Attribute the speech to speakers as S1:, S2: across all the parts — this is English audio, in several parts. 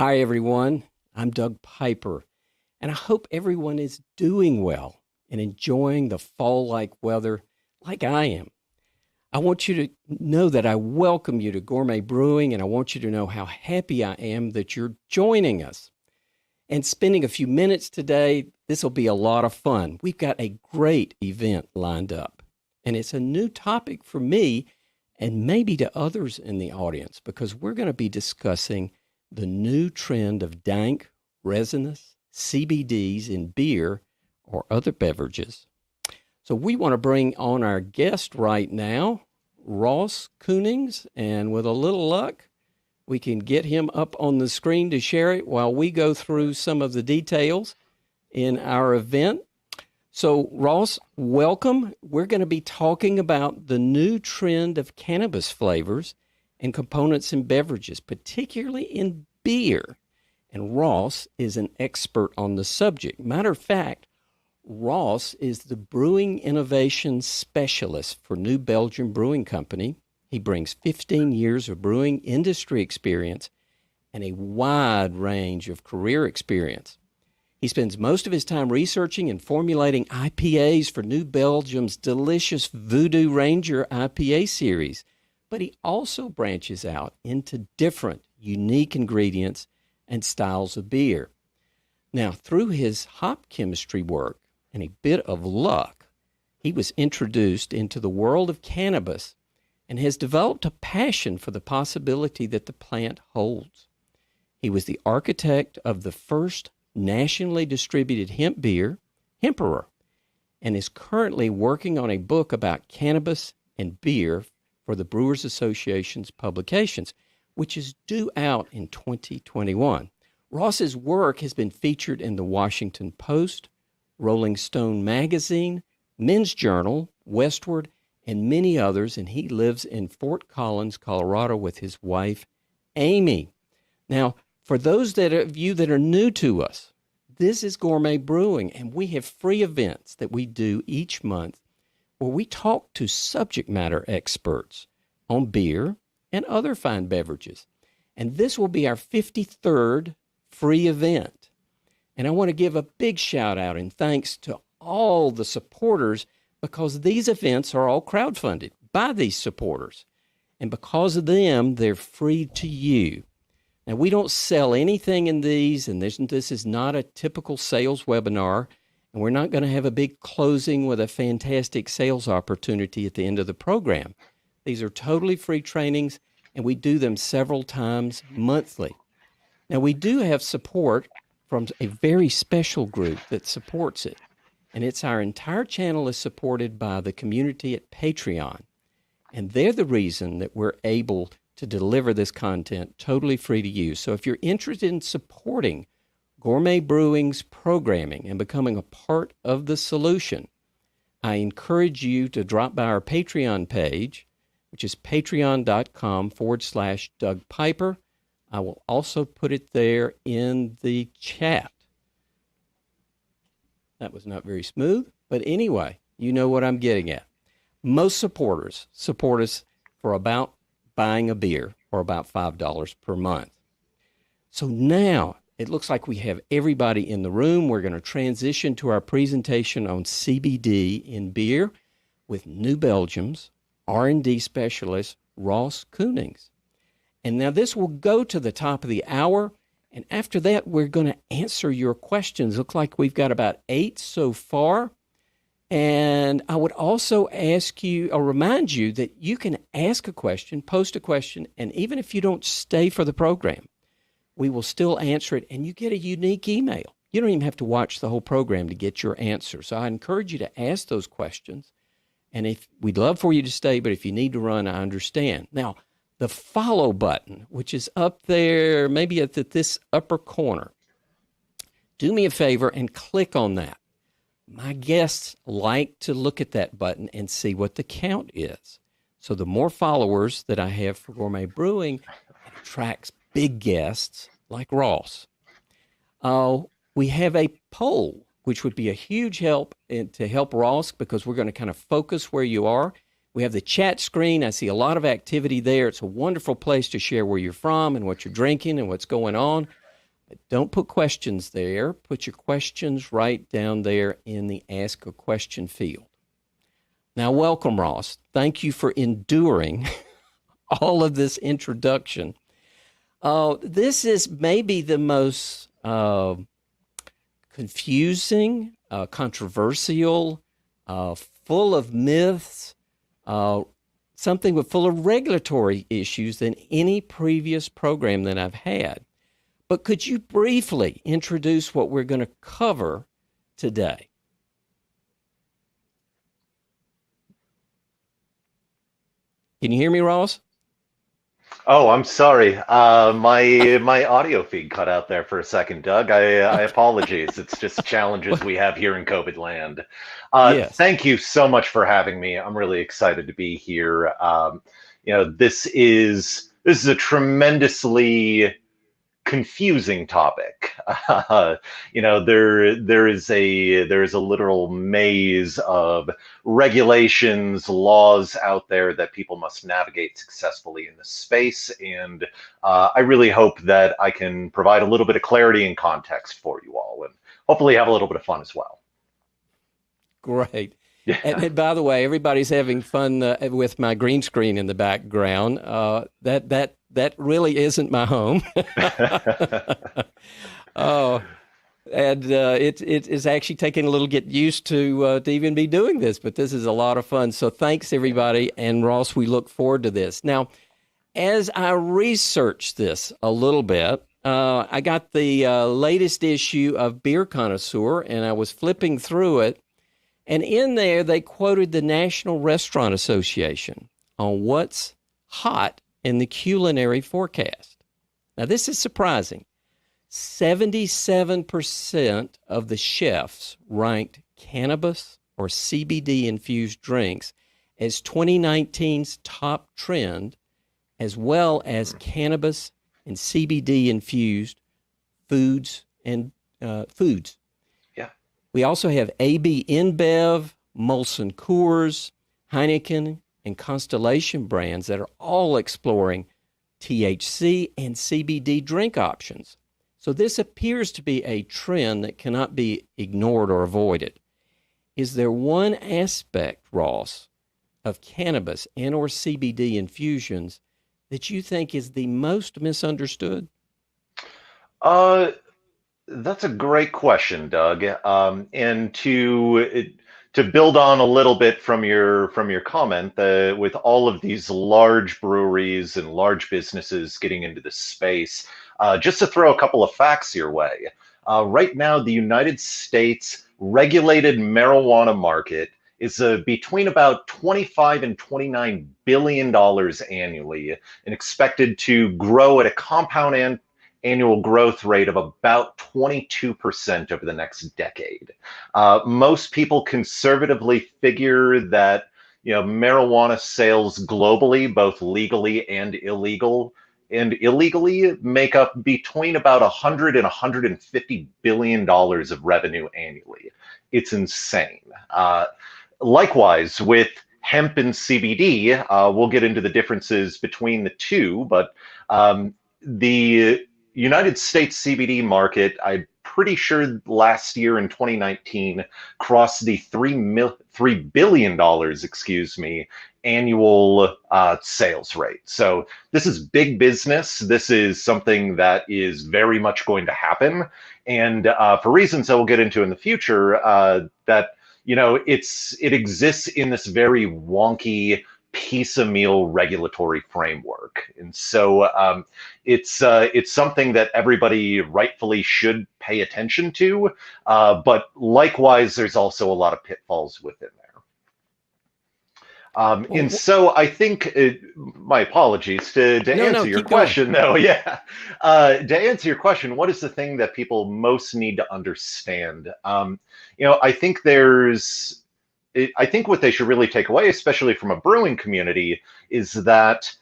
S1: Hi, everyone. I'm Doug Piper, and I hope everyone is doing well and enjoying the fall-like weather like I am. I want you to know that I welcome you to Gourmet Brewing, and I want you to know how happy I am that you're joining us. And spending a few minutes today, this will be a lot of fun. We've got a great event lined up, and it's a new topic for me and maybe to others in the audience because we're going to be discussing the new trend of dank, resinous CBDs in beer or other beverages. So we want to bring on our guest right now, Ross Koenigs, and with a little luck, we can get him up on the screen to share it while we go through some of the details in our event. So, Ross, welcome. We're going to be talking about the new trend of cannabis flavors and components in beverages, particularly in beer. And Ross is an expert on the subject. Matter of fact, Ross is the brewing innovation specialist for New Belgium Brewing Company. He brings 15 years of brewing industry experience and a wide range of career experience. He spends most of his time researching and formulating IPAs for New Belgium's delicious Voodoo Ranger IPA series, but he also branches out into different unique ingredients and styles of beer. Now, through his hop chemistry work and a bit of luck, he was introduced into the world of cannabis and has developed a passion for the possibility that the plant holds. He was the architect of the first nationally distributed hemp beer, Hemperor, and is currently working on a book about cannabis and beer for the Brewers Association's publications, which is due out in 2021. Ross's work has been featured in the Washington Post, Rolling Stone magazine, Men's Journal, Westword, and many others, and he lives in Fort Collins, Colorado with his wife, Amy. Now, for those of you that are new to us, this is Gourmet Brewing, and we have free events that we do each month where we talk to subject matter experts on beer and other fine beverages. And this will be our 53rd free event. And I want to give a big shout out and thanks to all the supporters because these events are all crowdfunded by these supporters. And because of them, they're free to you. Now, we don't sell anything in these, and this is not a typical sales webinar, and we're not going to have a big closing with a fantastic sales opportunity at the end of the program. These are totally free trainings, and we do them several times monthly. Now, we do have support from a very special group that supports it, and it's our entire channel is supported by the community at Patreon, and they're the reason that we're able to deliver this content totally free to you. So if you're interested in supporting Gourmet Brewing's programming and becoming a part of the solution, I encourage you to drop by our Patreon page, which is patreon.com/Doug Piper. I will also put it there in the chat. That was not very smooth, but anyway, you know what I'm getting at. Most supporters support us for about buying a beer or about $5 per month. So now it looks like we have everybody in the room. We're going to transition to our presentation on CBD in beer with New Belgium's R&D specialist, Ross Koenigs. And now this will go to the top of the hour, and after that we're going to answer your questions. Looks like we've got about 8 so far. And I would also ask you, or remind you that you can ask a question, post a question, and even if you don't stay for the program, we will still answer it, and you get a unique email. You don't even have to watch the whole program to get your answer. So I encourage you to ask those questions, and if we'd love for you to stay, but if you need to run, I understand. Now, the follow button, which is up there, maybe at this upper corner, do me a favor and click on that. My guests like to look at that button and see what the count is. So the more followers that I have for Gourmet Brewing, it attracts big guests like Ross. We have a poll, which would be a huge help to help Ross because we're going to kind of focus where you are. We have the chat screen. I see a lot of activity there. It's a wonderful place to share where you're from and what you're drinking and what's going on. Don't put questions there. Put your questions right down there in the Ask a Question field. Now, welcome, Ross. Thank you for enduring all of this introduction. This is maybe the most confusing, controversial, full of myths, something full of regulatory issues than any previous program that I've had. But could you briefly introduce what we're going to cover today? Can you hear me, Ross?
S2: Oh, I'm sorry. My audio feed cut out there for a second, Doug. I apologize. It's just challenges we have here in COVID land.
S1: Yes.
S2: Thank you so much for having me. I'm really excited to be here. This is a tremendously confusing topic. There is a literal maze of regulations, laws out there that people must navigate successfully in this space, and I really hope that I can provide a little bit of clarity and context for you all, and hopefully have a little bit of fun as well.
S1: Great.
S2: Yeah.
S1: And by the way, everybody's having fun with my green screen in the background. That really isn't my home. Oh, and it is actually taking a little get used to even be doing this, but this is a lot of fun. So thanks, everybody. And Ross, we look forward to this. Now, as I researched this a little bit, I got the latest issue of Beer Connoisseur, and I was flipping through it. And in there, they quoted the National Restaurant Association on what's hot in the culinary forecast. Now, this is surprising. 77% of the chefs ranked cannabis or CBD-infused drinks as 2019's top trend, as well as cannabis and CBD-infused foods and foods. We also have AB InBev, Molson Coors, Heineken, and Constellation brands that are all exploring THC and CBD drink options. So this appears to be a trend that cannot be ignored or avoided. Is there one aspect, Ross, of cannabis and or CBD infusions that you think is the most misunderstood?
S2: That's a great question, Doug. And to build on a little bit from your comment, with all of these large breweries and large businesses getting into this space, just to throw a couple of facts your way. Right now, the United States regulated marijuana market is between about 25 and $29 billion annually, and expected to grow at a compound annual growth rate of about 22% over the next decade. Most people conservatively figure that marijuana sales globally, both legally and illegally, make up between about 100 and $150 billion of revenue annually. It's insane. Likewise, with hemp and CBD, we'll get into the differences between the two, but the United States CBD market, I'm pretty sure last year in 2019 crossed the $3 billion, annual sales rate. So this is big business. This is something that is very much going to happen. And for reasons I will get into in the future, that it exists in this very wonky piecemeal regulatory framework, and so it's something that everybody rightfully should pay attention to. But likewise, there's also a lot of pitfalls within there. And so I think, my apologies to answer your question, though. Yeah, to answer your question, what is the thing that people most need to understand? I think I think what they should really take away, especially from a brewing community, is that,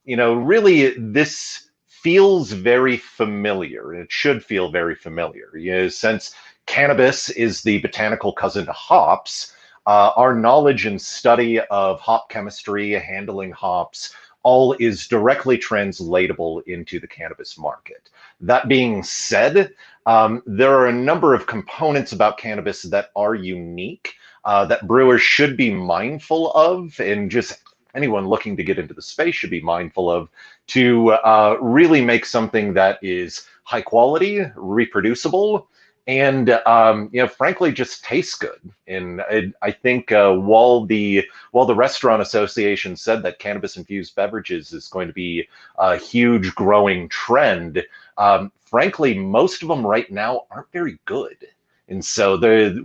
S2: really this feels very familiar. It should feel very familiar. Since cannabis is the botanical cousin to hops, our knowledge and study of hop chemistry, handling hops, all is directly translatable into the cannabis market. That being said, there are a number of components about cannabis that are unique, that brewers should be mindful of, and just anyone looking to get into the space should be mindful of, to really make something that is high quality, reproducible, and frankly, just tastes good. And I think while the Restaurant Association said that cannabis-infused beverages is going to be a huge growing trend, frankly, most of them right now aren't very good. And so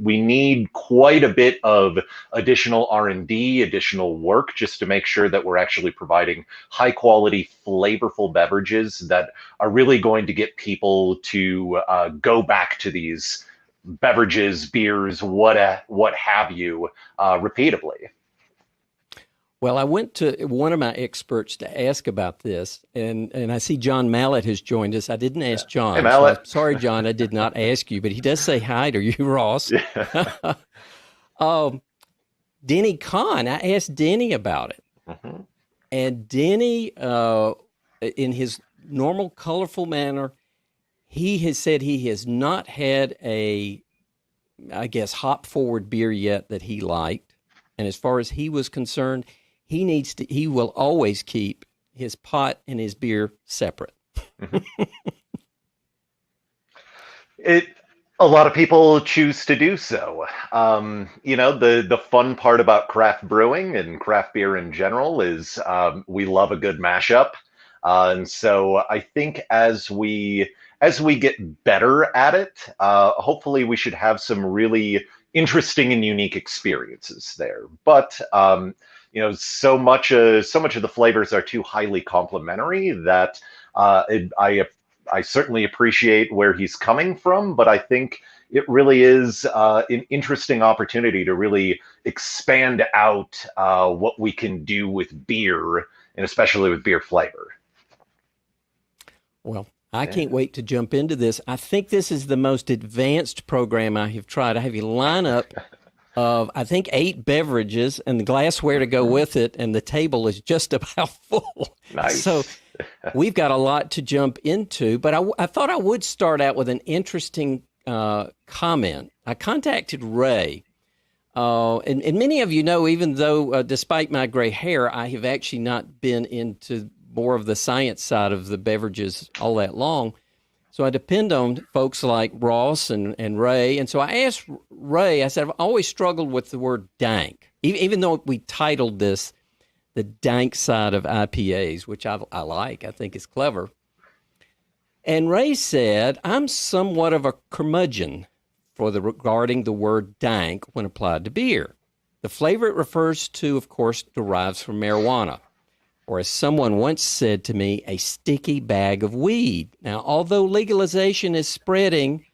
S2: we need quite a bit of additional R&D, additional work, just to make sure that we're actually providing high quality, flavorful beverages that are really going to get people to go back to these beverages, beers, what have you, repeatedly.
S1: Well, I went to one of my experts to ask about this, and I see John Mallett has joined us. I didn't ask John.
S2: Hey, Mallett.
S1: So sorry, John, I did not ask you, but he does say hi to you, Ross. Denny Kahn, I asked Denny about it. Mm-hmm. And Denny, in his normal, colorful manner, he has said he has not had a, I guess, hop-forward beer yet that he liked. And as far as he was concerned, he will always keep his pot and his beer separate.
S2: Mm-hmm. A lot of people choose to do so. The fun part about craft brewing and craft beer in general is we love a good mashup. And so I think as we get better at it, hopefully we should have some really interesting and unique experiences there. But so much of the flavors are too highly complementary that I certainly appreciate where he's coming from, but I think it really is an interesting opportunity to really expand out what we can do with beer, and especially with beer flavor.
S1: Well, I can't wait to jump into this. I think this is the most advanced program I have tried. I have a lineup of, I think, 8 beverages and the glassware to go with it, and the table is just about full.
S2: Nice.
S1: So we've got a lot to jump into, but I thought I would start out with an interesting comment. I contacted Ray, and many of you know, even though despite my gray hair, I have actually not been into more of the science side of the beverages all that long. So I depend on folks like Ross and Ray. And so I asked Ray, I said, I've always struggled with the word dank, even though we titled this the dank side of IPAs, which I like, I think is clever. And Ray said, I'm somewhat of a curmudgeon regarding the word dank when applied to beer. The flavor it refers to, of course, derives from marijuana, or as someone once said to me, a sticky bag of weed. Now, although legalization is spreading,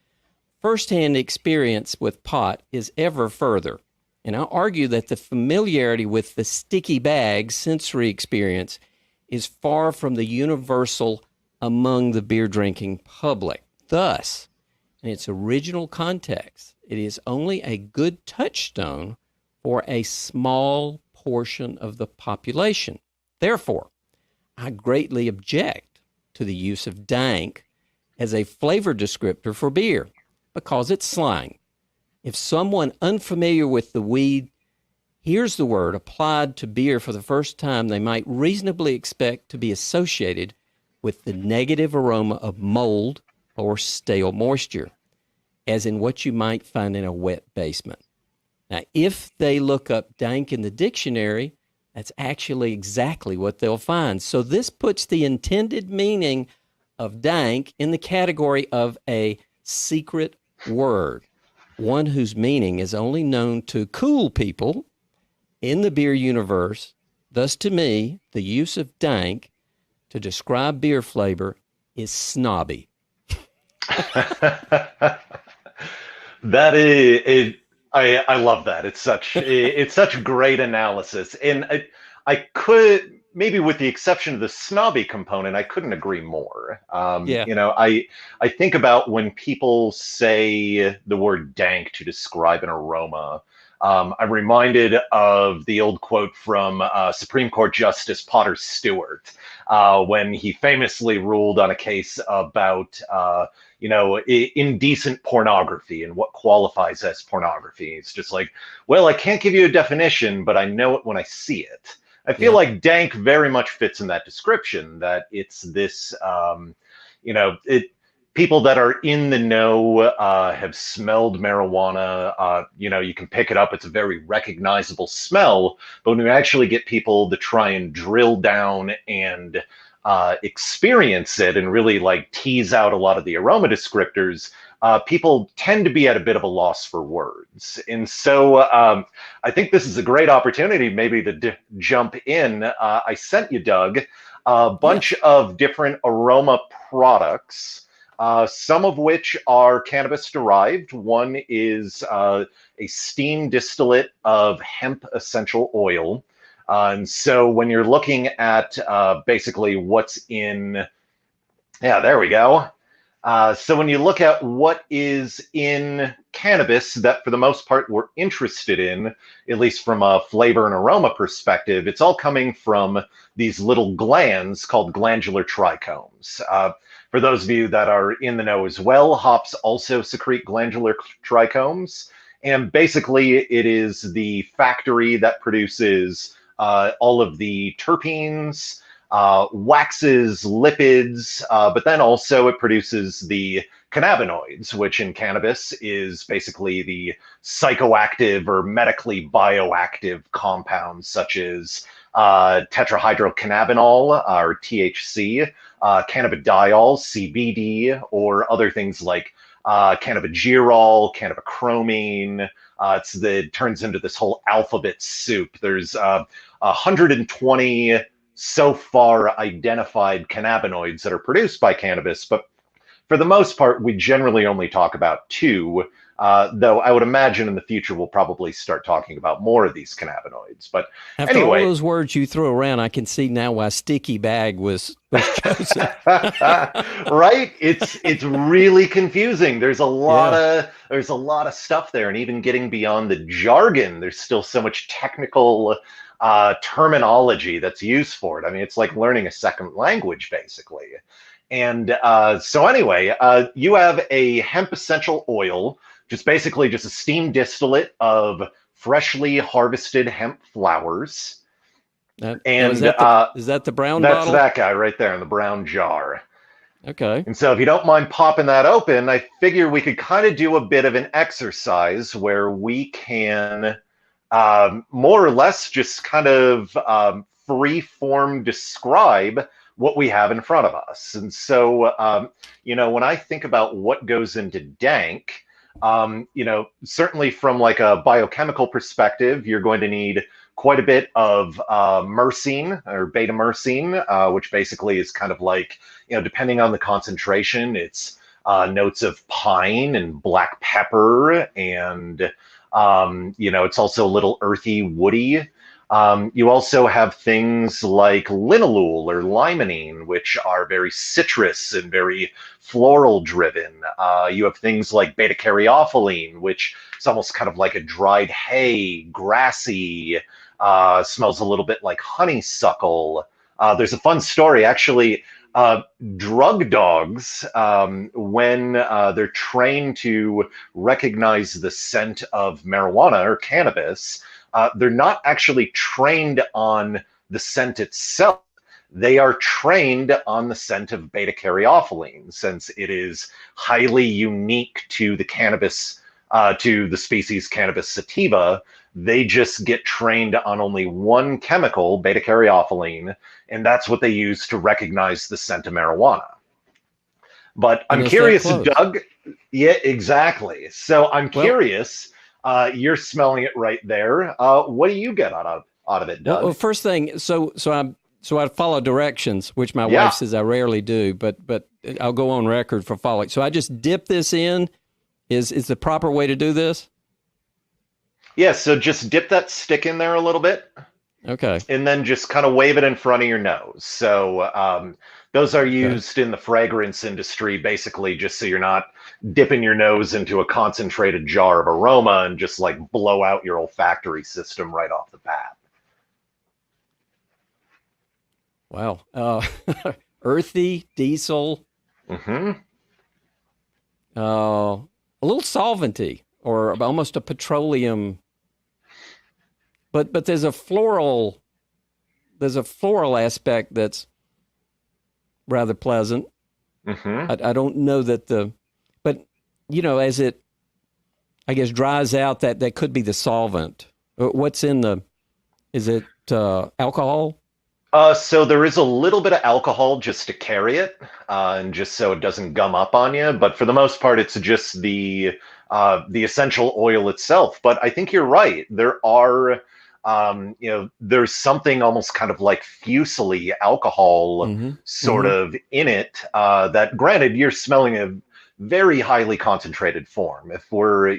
S1: firsthand experience with pot is ever further. And I'll argue that the familiarity with the sticky bag sensory experience is far from the universal among the beer drinking public. Thus, in its original context, it is only a good touchstone for a small portion of the population. Therefore, I greatly object to the use of dank as a flavor descriptor for beer because it's slang. If someone unfamiliar with the weed hears the word applied to beer for the first time, they might reasonably expect to be associated with the negative aroma of mold or stale moisture, as in what you might find in a wet basement. Now, if they look up dank in the dictionary, that's actually exactly what they'll find. So this puts the intended meaning of dank in the category of a secret word, one whose meaning is only known to cool people in the beer universe. Thus, to me, the use of dank to describe beer flavor is snobby.
S2: That is, I love that. It's such great analysis, and I could, maybe with the exception of the snobby component, I couldn't agree more. I think about when people say the word dank to describe an aroma. I'm reminded of the old quote from Supreme Court Justice Potter Stewart when he famously ruled on a case about, indecent pornography and what qualifies as pornography. It's just like, well, I can't give you a definition, but I know it when I see it. I feel like dank very much fits in that description, that it's this, people that are in the know have smelled marijuana. You can pick it up. It's a very recognizable smell. But when you actually get people to try and drill down and experience it and really like tease out a lot of the aroma descriptors, people tend to be at a bit of a loss for words. And so I think this is a great opportunity maybe to jump in. I sent you, Doug, a bunch of different aroma products, some of which are cannabis derived. One is a steam distillate of hemp essential oil. And so when you're looking at basically what's in, there we go. So when you look at what is in cannabis that for the most part we're interested in, at least from a flavor and aroma perspective, it's all coming from these little glands called glandular trichomes. For those of you that are in the know as well, hops also secrete glandular trichomes. And basically it is the factory that produces all of the terpenes, waxes, lipids, but then also it produces the cannabinoids, which in cannabis is basically the psychoactive or medically bioactive compounds such as tetrahydrocannabinol or THC, cannabidiol, CBD, or other things like cannabigerol, cannabichromene. It turns into this whole alphabet soup. There's 120 so far identified cannabinoids that are produced by cannabis, but for the most part, we generally only talk about two, though I would imagine in the future we'll probably start talking about more of these cannabinoids. But
S1: after
S2: anyway,
S1: all those words you threw around, I can see now why sticky bag was chosen.
S2: Right? It's really confusing. There's a lot of stuff there, and even getting beyond the jargon, there's still so much technical terminology that's used for it. I mean, it's like learning a second language, basically. And so anyway, you have a hemp essential oil, just basically just a steam distillate of freshly harvested hemp flowers.
S1: Is that the brown
S2: that's
S1: bottle?
S2: That guy right there in the brown jar.
S1: Okay.
S2: And so if you don't mind popping that open, I figure we could kind of do a bit of an exercise where we can more or less just kind of free form describe what we have in front of us. And so, when I think about what goes into dank, certainly from like a biochemical perspective, you're going to need quite a bit of myrcene or beta myrcene, which basically is kind of like, depending on the concentration, it's notes of pine and black pepper, and it's also a little earthy, woody. You also have things like linalool or limonene, which are very citrus and very floral driven. You have things like beta caryophyllene, which is almost kind of like a dried hay, grassy, smells a little bit like honeysuckle. There's a fun story, actually. Drug dogs, when they're trained to recognize the scent of marijuana or cannabis, they're not actually trained on the scent itself. They are trained on the scent of beta caryophyllene, since it is highly unique to the cannabis, to the species Cannabis sativa. They just get trained on only one chemical, beta caryophyllene, and that's what they use to recognize the scent of marijuana. But I'm curious, Doug. Yeah, exactly. So I'm curious. You're smelling it right there. What do you get out of it, Doug?
S1: Well, first thing, so I follow directions, which my wife says I rarely do, but I'll go on record for following. So I just dip this in. Is the proper way to do this?
S2: Yeah, so just dip that stick in there a little bit.
S1: Okay.
S2: and then just kind of wave it in front of your nose. So those are
S1: Okay.
S2: used in the fragrance industry, basically just so you're not dipping your nose into a concentrated jar of aroma and just like blow out your olfactory system right off the bat.
S1: Wow. Earthy, diesel,
S2: Hmm.
S1: a little solventy, or almost a petroleum. But there's a floral aspect that's rather pleasant.
S2: Hmm.
S1: I don't know that but as it, I guess, dries out, that could be the solvent. What's in is it alcohol?
S2: So there is a little bit of alcohol just to carry it, and just so it doesn't gum up on you. But for the most part, it's just the essential oil itself. But I think you're right. There are, there's something almost kind of like fusely alcohol
S1: Mm-hmm.
S2: sort
S1: Mm-hmm.
S2: of in it. That, granted, you're smelling a very highly concentrated form. If we're,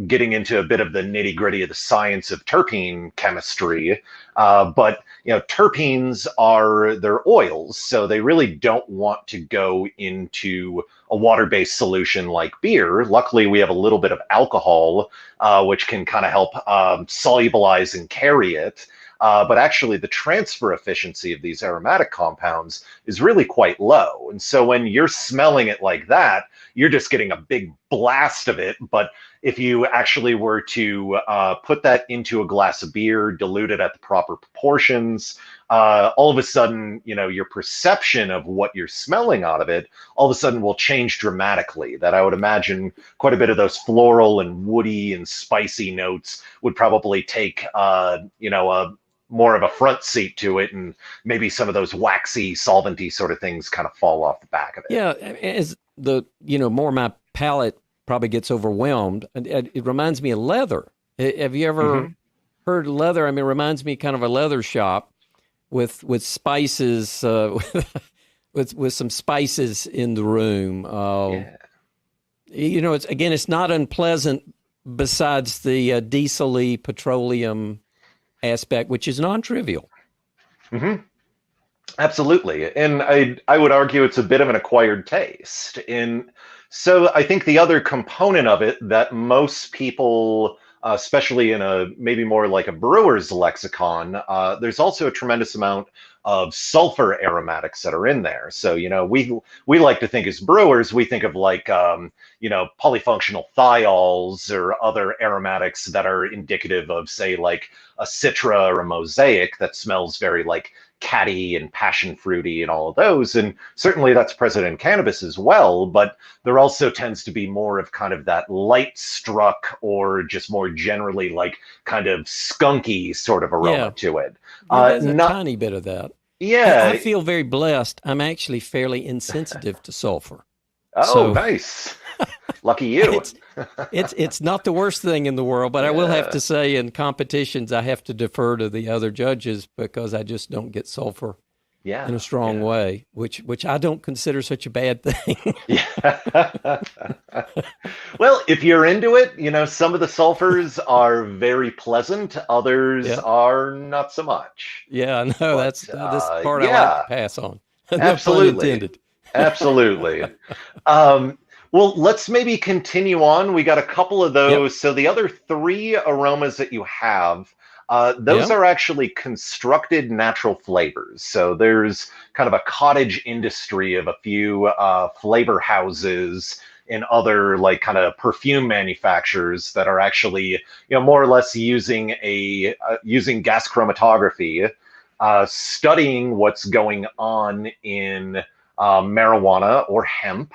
S2: getting into a bit of the nitty gritty of the science of terpene chemistry, but terpenes are their oils, so they really don't want to go into a water-based solution like beer. Luckily, we have a little bit of alcohol, which can kind of help solubilize and carry it. But actually, the transfer efficiency of these aromatic compounds is really quite low. And so when you're smelling it like that, you're just getting a big blast of it. But if you actually were to put that into a glass of beer, dilute it at the proper proportions, all of a sudden, your perception of what you're smelling out of it, all of a sudden will change dramatically. That I would imagine quite a bit of those floral and woody and spicy notes would probably take, a more of a front seat to it, and maybe some of those waxy, solventy sort of things kind of fall off the back of it.
S1: Yeah, as the more my palate probably gets overwhelmed, and it reminds me of leather. Have you ever
S2: Mm-hmm.
S1: heard leather? I mean, it reminds me kind of a leather shop with spices, with some spices in the room.
S2: Yeah.
S1: It's not unpleasant. Besides the diesel-y petroleum aspect, which is non-trivial.
S2: Mm-hmm. Absolutely. And I would argue it's a bit of an acquired taste. And so I think the other component of it that most people, especially in a maybe more like a brewer's lexicon, there's also a tremendous amount of sulfur aromatics that are in there. So, we like to think as brewers, we think of like, polyfunctional thiols or other aromatics that are indicative of, say, like a citra or a mosaic that smells very like catty and passion fruity and all of those. And certainly that's present in cannabis as well, but there also tends to be more of kind of that light struck or just more generally like kind of skunky sort of aroma to it.
S1: There's a
S2: Not,
S1: tiny bit of that. I
S2: yeah.
S1: feel very blessed. I'm actually fairly insensitive to sulfur.
S2: Oh,
S1: So
S2: nice. Lucky you.
S1: it's not the worst thing in the world, but I will have
S2: Yeah.
S1: to say in competitions I have to defer to the other judges because I just don't get sulfur in
S2: Yeah.
S1: a strong
S2: Yeah.
S1: way, which I don't consider such a bad thing.
S2: Yeah. Well, if you're into it, some of the sulfurs are very pleasant, others
S1: Yeah.
S2: are not so much.
S1: Yeah, no,
S2: But
S1: that's this part I like to
S2: yeah,
S1: pass on. No pun
S2: absolutely.
S1: intended.
S2: Absolutely. Um, well, let's maybe continue on. We got a couple of
S1: Yep.
S2: those. So the other three aromas that you have, those
S1: Yeah.
S2: are actually constructed natural flavors. So there's kind of a cottage industry of a few flavor houses and other like kind of perfume manufacturers that are actually, more or less using gas chromatography, studying what's going on in marijuana or hemp,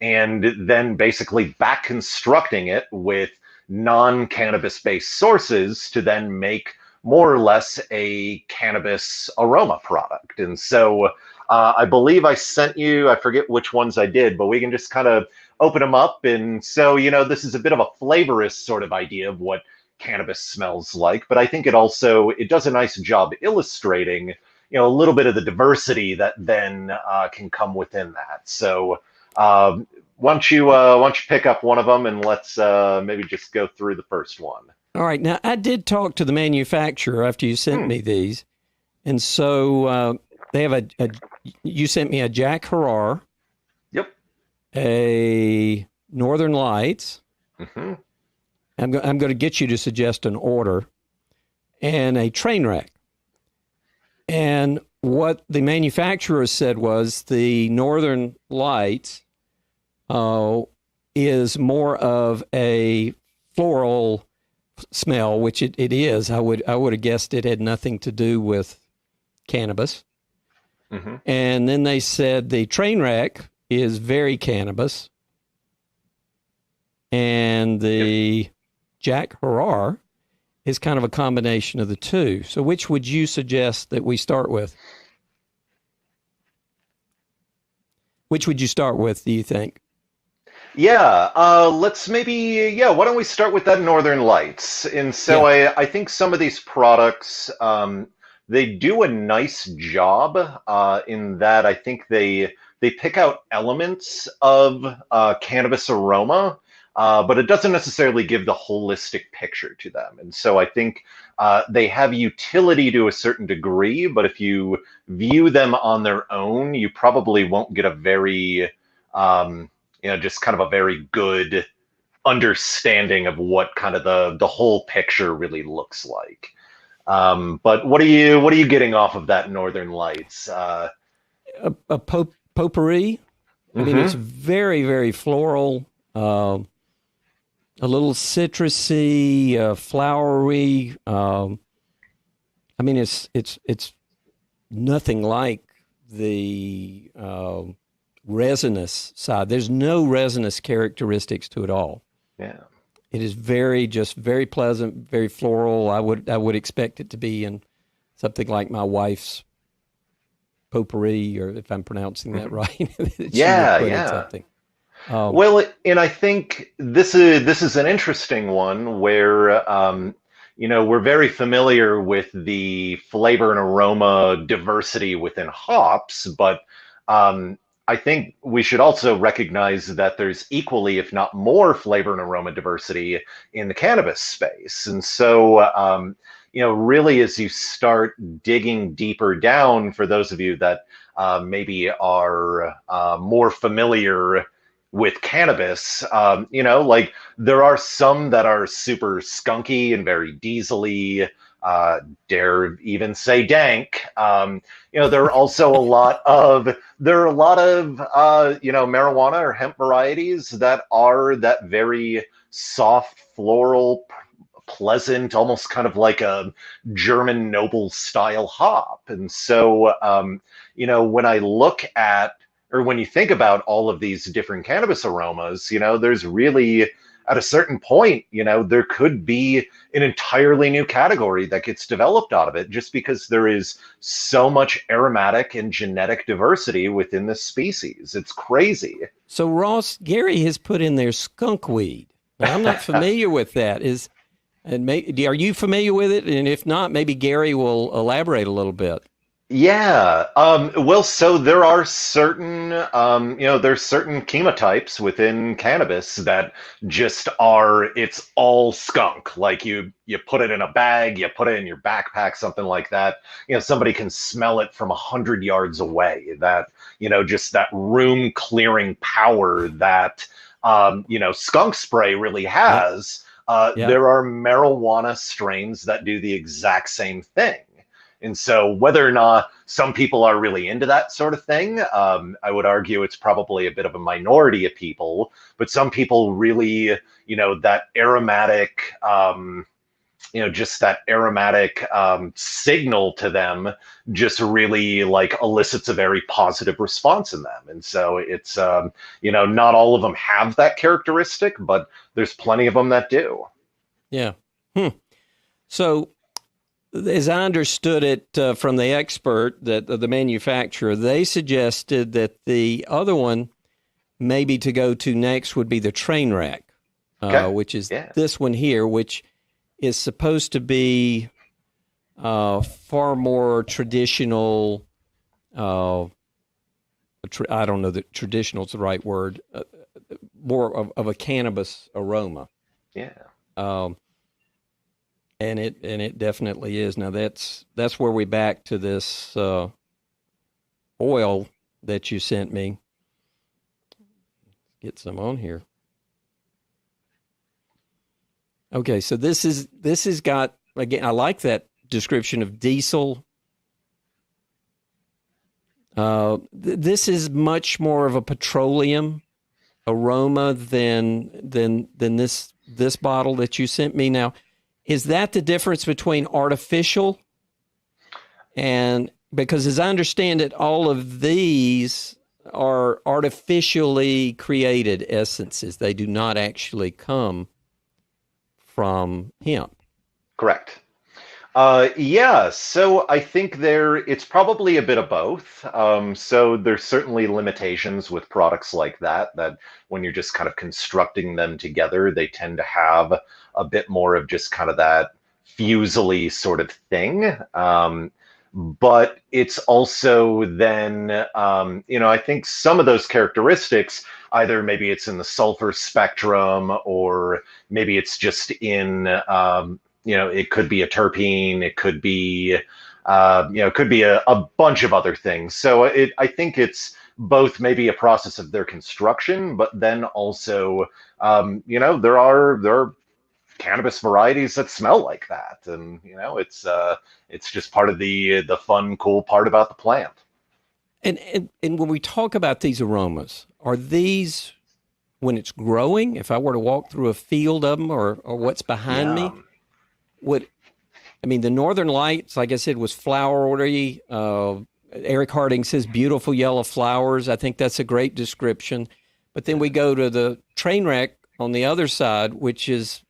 S2: and then basically back constructing it with non-cannabis based sources to then make more or less a cannabis aroma product. And so I believe I sent you, I forget which ones I did, but we can just kind of open them up. And so, this is a bit of a flavorist sort of idea of what cannabis smells like, but I think it does a nice job illustrating, a little bit of the diversity that then can come within that. So why don't you pick up one of them and let's maybe just go through the first one.
S1: All right. Now, I did talk to the manufacturer after you sent me these. And so they have you sent me a JackHerrera,
S2: Yep.
S1: a Northern Lights.
S2: Mm-hmm.
S1: I'm going to get you to suggest an order, and a train wreck. And what the manufacturer said was the Northern Lights is more of a floral smell, which it is. I would have guessed it had nothing to do with cannabis.
S2: Mm-hmm.
S1: And then they said the train wreck is very cannabis, and the JackHerrera is kind of a combination of the two. So which would you suggest that we start with? Which would you start with, do you think?
S2: Yeah, let's maybe, why don't we start with that Northern Lights? And so I think some of these products, they do a nice job in that I think they pick out elements of cannabis aroma, but it doesn't necessarily give the holistic picture to them. And so I think they have utility to a certain degree, but if you view them on their own, you probably won't get a very just kind of a very good understanding of what kind of the whole picture really looks like. But what are you getting off of that Northern Lights?
S1: A potpourri. I mean, it's very, very floral, a little citrusy, flowery. I mean, it's nothing like the resinous side. There's no resinous characteristics to it all.
S2: Yeah.
S1: It is just very pleasant, very floral. I would expect it to be in something like my wife's potpourri, or if I'm pronouncing that right. Something.
S2: Well, and I think this is an interesting one where we're very familiar with the flavor and aroma diversity within hops, but I think we should also recognize that there's equally, if not more, flavor and aroma diversity in the cannabis space. And so, really as you start digging deeper down, for those of you that maybe are more familiar with cannabis, like there are some that are super skunky and very diesely, dare even say dank. There are also a lot of marijuana or hemp varieties that are that very soft, floral, pleasant, almost kind of like a German noble style hop. And so, when I look at, or when you think about all of these different cannabis aromas, there's really, at a certain point, there could be an entirely new category that gets developed out of it, just because there is so much aromatic and genetic diversity within this species. It's crazy.
S1: So Ross, Gary has put in there skunkweed. Now, I'm not familiar with that. Are you familiar with it? And if not, maybe Gary will elaborate a little bit.
S2: Yeah. Well, so there are certain, there's certain chemotypes within cannabis that just it's all skunk. Like you put it in a bag, you put it in your backpack, something like that. Somebody can smell it from 100 yards away. That, just that room clearing power that, skunk spray really has. There are marijuana strains that do the exact same thing. And so whether or not some people are really into that sort of thing, I would argue it's probably a bit of a minority of people, but some people really, that aromatic, just that aromatic signal to them just really like elicits a very positive response in them. And so it's, not all of them have that characteristic, but there's plenty of them that do.
S1: Yeah. So, as I understood it from the expert, the manufacturer, they suggested that the other one maybe to go to next would be the train wreck, which is this one here, which is supposed to be far more traditional. I don't know that traditional is the right word. More of a cannabis aroma.
S2: Yeah.
S1: And it definitely is. Now that's where we back to this oil that you sent me. Get some on here. Okay, so this has got, again, I like that description of diesel. This is much more of a petroleum aroma than this bottle that you sent me. Now, is that the difference between artificial and, because as I understand it, all of these are artificially created essences. They do not actually come from hemp.
S2: Correct. Yeah, so I think it's probably a bit of both. So there's certainly limitations with products like that when you're just kind of constructing them together, they tend to have a bit more of just kind of that fusely sort of thing. But it's also then, I think some of those characteristics, either maybe it's in the sulfur spectrum, or maybe it's just in, it could be a terpene, it could be, it could be a bunch of other things. So I think it's both maybe a process of their construction, but then also, there are cannabis varieties that smell like that, and it's just part of the fun, cool part about the plant.
S1: And when we talk about these aromas, are these when it's growing? If I were to walk through a field of them, or what's behind me, the Northern Lights, like I said, was flowery. Eric Harding says beautiful yellow flowers. I think that's a great description. But then we go to the train wreck on the other side, which is,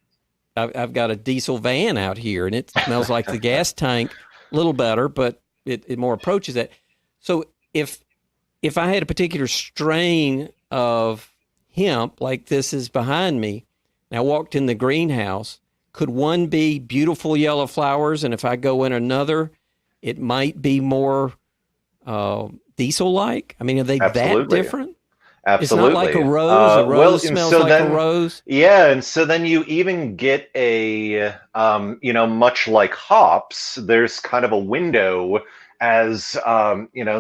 S1: I've got a diesel van out here, and it smells like the gas tank, a little better, but it more approaches that. So if I had a particular strain of hemp, like this is behind me, and I walked in the greenhouse, could one be beautiful yellow flowers, and if I go in another, it might be more diesel-like? I mean, are they
S2: Absolutely.
S1: that different?
S2: Absolutely.
S1: It's not like a rose. A rose smells like a rose.
S2: Yeah, and so then you even get a, much like hops, there's kind of a window as,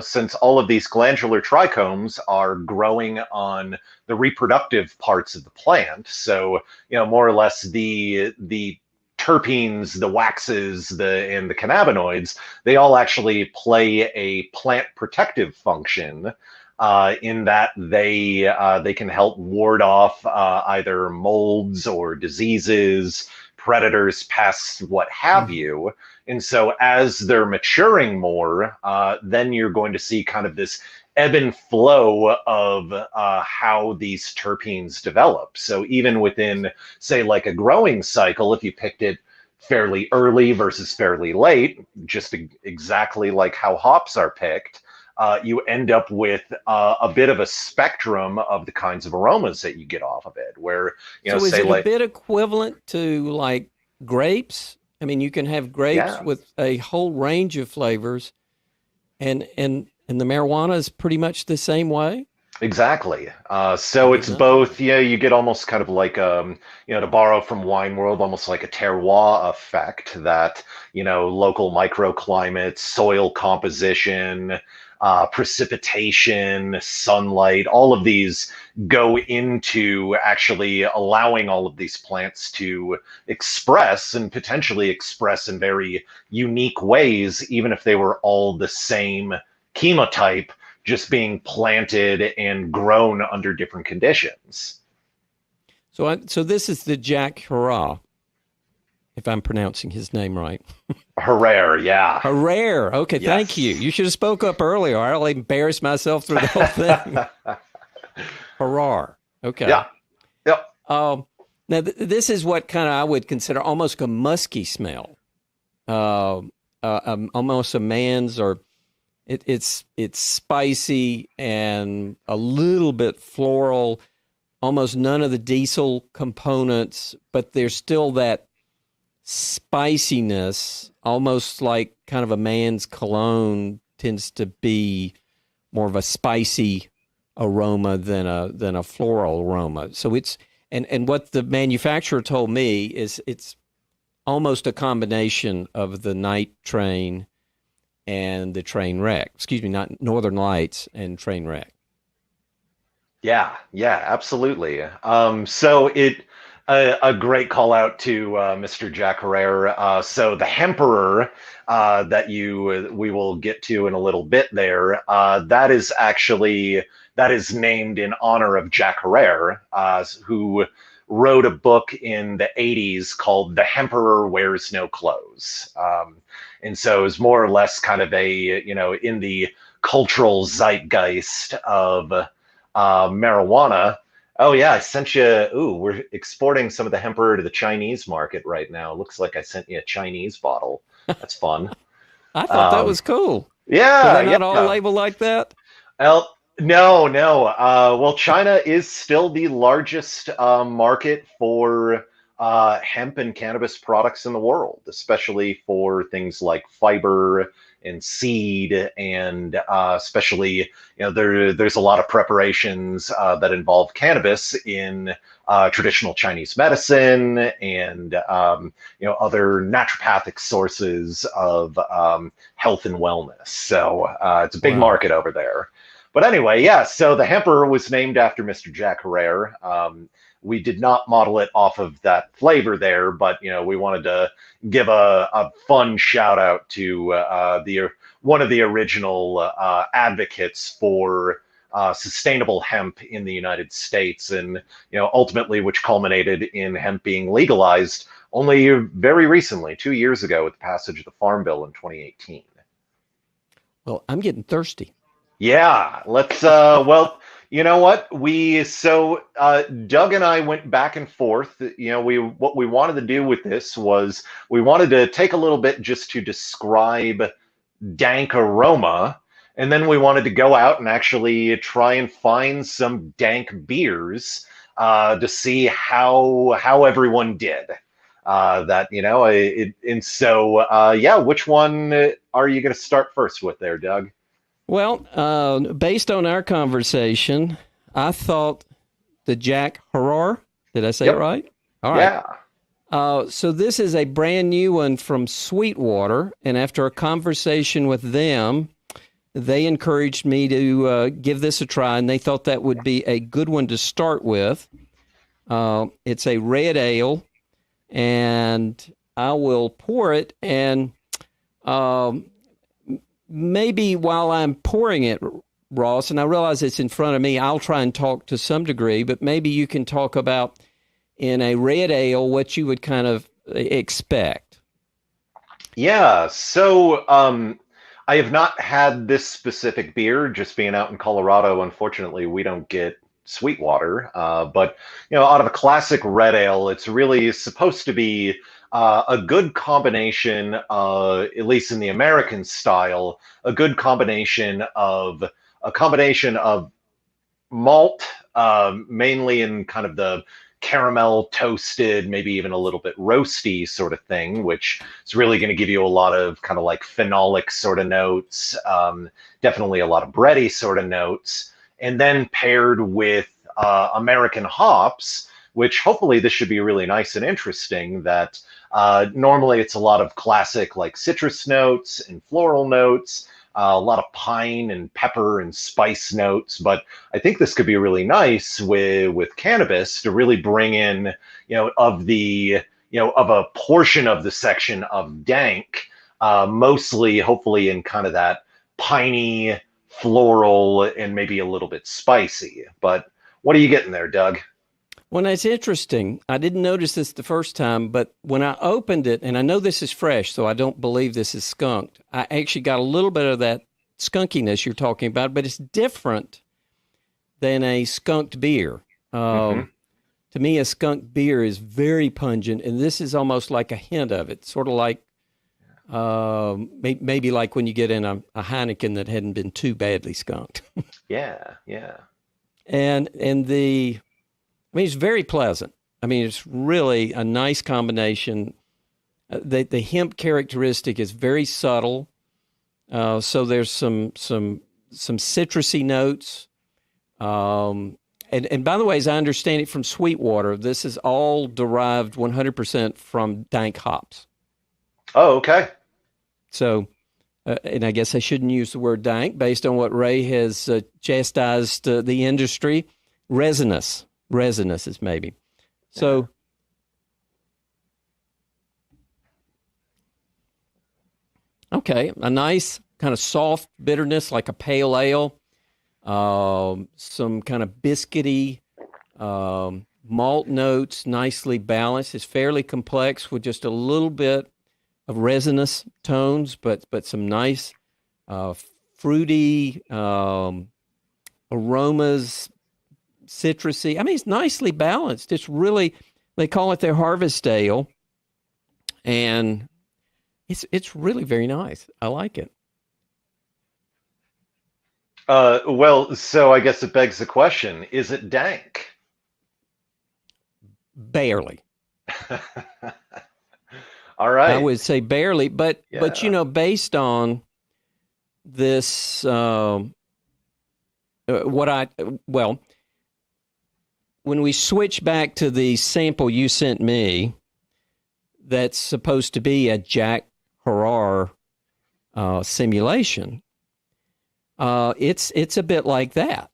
S2: since all of these glandular trichomes are growing on the reproductive parts of the plant. So, more or less the terpenes, the waxes, and the cannabinoids, they all actually play a plant protective function. In that they can help ward off either molds or diseases, predators, pests, what have you. And so as they're maturing more, then you're going to see kind of this ebb and flow of how these terpenes develop. So even within, say, like a growing cycle, if you picked it fairly early versus fairly late, just exactly like how hops are picked, you end up with a bit of a spectrum of the kinds of aromas that you get off of it. Where
S1: so is it a bit equivalent to like grapes? I mean, you can have grapes with a whole range of flavors, and the marijuana is pretty much the same way.
S2: Exactly. So it's both. You get almost kind of like to borrow from wine world, almost like a terroir effect that local microclimates, soil composition, precipitation, sunlight, all of these go into actually allowing all of these plants to express and potentially express in very unique ways, even if they were all the same chemotype, just being planted and grown under different conditions.
S1: So this is the JackHerrera, if I'm pronouncing his name right.
S2: Herrera, yeah.
S1: Herrera. Okay, yes. Thank you. You should have spoke up earlier. I'll embarrass myself through the whole thing. Herrera. Okay.
S2: Yeah. Yep.
S1: Now, this is what kind of I would consider almost a musky smell. Almost a man's, or it's spicy and a little bit floral, almost none of the diesel components, but there's still that spiciness, almost like kind of a man's cologne tends to be more of a spicy aroma than a floral aroma. So it's and what the manufacturer told me is it's almost a combination of the night train and the train wreck. Excuse me, not Northern Lights and train wreck.
S2: Yeah, yeah, absolutely. A great call out to Mr. JackHerrera. So the Hemperor that we will get to in a little bit there, that is named in honor of JackHerrera, who wrote a book in the 80s called The Hemperor Wears No Clothes. And so it's more or less kind of in the cultural zeitgeist of marijuana. Oh yeah, I sent you. Ooh, we're exporting some of the Hemperor to the Chinese market right now. Looks like I sent you a Chinese bottle. That's fun.
S1: I thought that was cool. Do
S2: Yeah,
S1: they not all
S2: yeah.
S1: label like that?
S2: Well, no, no. Well, China is still the largest market for hemp and cannabis products in the world, especially for things like fiber and seed, and especially, there's a lot of preparations that involve cannabis in traditional Chinese medicine and other naturopathic sources of health and wellness. So it's a big
S1: Wow.
S2: market over there. But anyway, yeah, so the Hemperor was named after Mr. JackHerrera. We did not model it off of that flavor there, but we wanted to give a fun shout out to one of the original advocates for sustainable hemp in the United States, and ultimately which culminated in hemp being legalized only very recently, 2 years ago, with the passage of the Farm Bill in 2018.
S1: Well, I'm getting thirsty.
S2: Yeah, let's well, you know what? Doug and I went back and forth. What we wanted to do with this was we wanted to take a little bit just to describe dank aroma, and then we wanted to go out and actually try and find some dank beers to see how everyone did. Yeah, which one are you going to start first with there, Doug?
S1: Well, based on our conversation, I thought the JackHerrera. Did I say it right? All right.
S2: Yeah.
S1: So this is a brand new one from Sweetwater, and after a conversation with them, they encouraged me to give this a try, and they thought that would be a good one to start with. It's a red ale, and I will pour it, and maybe while I'm pouring it, Ross, and I realize it's in front of me, I'll try and talk to some degree, but maybe you can talk about in a red ale what you would kind of expect.
S2: Yeah, so I have not had this specific beer. Just being out in Colorado, unfortunately, we don't get Sweetwater. But out of a classic red ale, it's really supposed to be a good combination, at least in the American style, a good combination of malt, mainly in kind of the caramel toasted, maybe even a little bit roasty sort of thing, which is really going to give you a lot of kind of like phenolic sort of notes, definitely a lot of bready sort of notes, and then paired with American hops, which hopefully this should be really nice and interesting. That normally it's a lot of classic like citrus notes and floral notes, a lot of pine and pepper and spice notes, but I think this could be really nice with cannabis to really bring in, of a portion of the section of dank, mostly hopefully in kind of that piney, floral, and maybe a little bit spicy. But what are you getting there, Doug?
S1: Well, it's interesting. I didn't notice this the first time, but when I opened it, and I know this is fresh, so I don't believe this is skunked, I actually got a little bit of that skunkiness you're talking about, but it's different than a skunked beer. To me, a skunked beer is very pungent, and this is almost like a hint of it, sort of like maybe like when you get in a Heineken that hadn't been too badly skunked.
S2: Yeah, yeah.
S1: And it's very pleasant. I mean, it's really a nice combination. The hemp characteristic is very subtle. So there's some citrusy notes. And by the way, as I understand it from Sweetwater, this is all derived 100% from dank hops.
S2: Oh, okay.
S1: So, and I guess I shouldn't use the word dank based on what Ray has chastised the industry. Resinous is maybe. So, okay, a nice kind of soft bitterness like a pale ale. Some kind of biscuity malt notes, nicely balanced. It's fairly complex with just a little bit of resinous tones, but some nice fruity aromas, citrusy. I mean, it's nicely balanced. It's really, they call it their harvest ale, and it's really very nice. I like it.
S2: Well, so I guess it begs the question, is it dank?
S1: Barely.
S2: All right.
S1: I would say barely, but you know, based on this, when we switch back to the sample you sent me, that's supposed to be a JackHerrera simulation. It's a bit like that.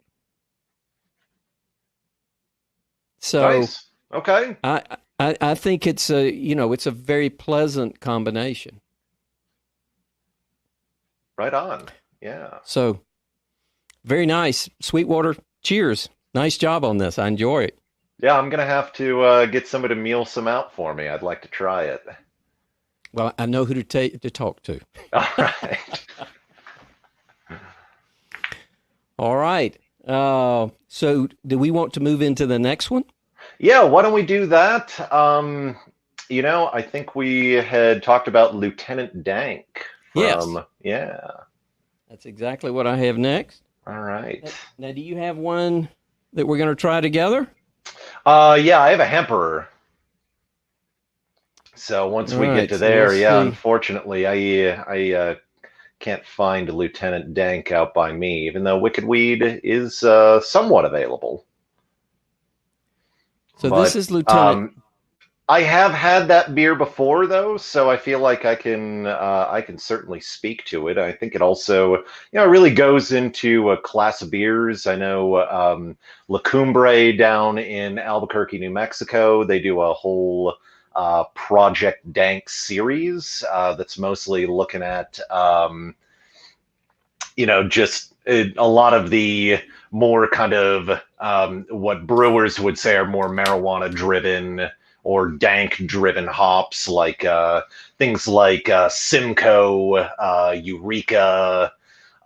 S1: So
S2: nice. Okay.
S1: I think it's a very pleasant combination.
S2: Right on. Yeah.
S1: So very nice. Sweetwater, cheers. Nice job on this. I enjoy it.
S2: Yeah, I'm gonna have to get somebody to meal some out for me. I'd like to try it.
S1: Well, I know who to talk to.
S2: All right.
S1: All right. So do we want to move into the next one?
S2: Yeah, why don't we do that? I think we had talked about Lieutenant Dank from,
S1: yes. That's exactly what I have next.
S2: All right.
S1: Now, do you have one that we're going to try together?
S2: Yeah, I have a Hemperor. So once we get to there, unfortunately, I can't find Lieutenant Dank out by me, even though Wicked Weed is somewhat available.
S1: So this is Lieutenant.
S2: I have had that beer before, though, so I feel like I can certainly speak to it. I think it also, really goes into a class of beers. I know La Cumbre down in Albuquerque, New Mexico, they do a whole Project Dank series that's mostly looking at, just a lot of the more kind of what brewers would say are more marijuana-driven or dank-driven hops, like things like Simcoe, Eureka,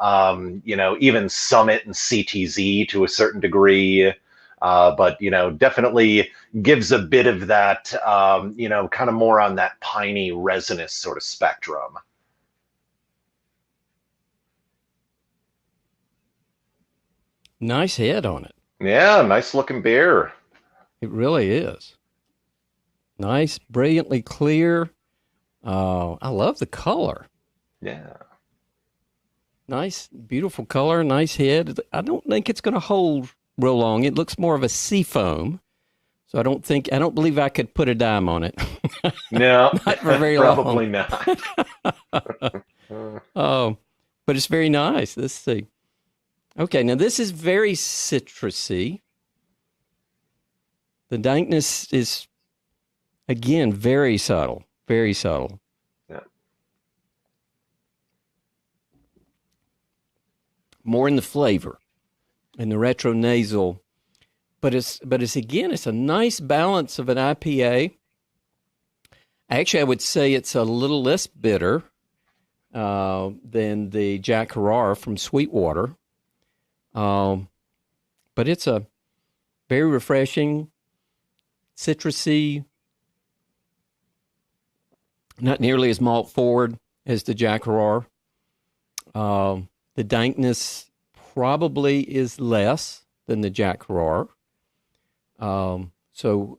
S2: even Summit and CTZ to a certain degree. But definitely gives a bit of that, kind of more on that piney, resinous sort of spectrum.
S1: Nice head on it.
S2: Yeah, nice looking beer.
S1: It really is. Nice, brilliantly clear. I love the color.
S2: Yeah.
S1: Nice, beautiful color, nice head. I don't think it's going to hold real long. It looks more of a sea foam. So I don't believe I could put a dime on it.
S2: No,
S1: not for very
S2: probably
S1: long.
S2: Not.
S1: But it's very nice. Let's see. Okay, now this is very citrusy. The dankness is, again, very subtle, very subtle.
S2: Yeah.
S1: More in the flavor, in the retronasal, but it's again, it's a nice balance of an IPA. Actually, I would say it's a little less bitter than the JackHerrera from Sweetwater. But it's a very refreshing, citrusy, not nearly as malt forward as the JackHerrera. The dankness probably is less than the JackHerrera. So,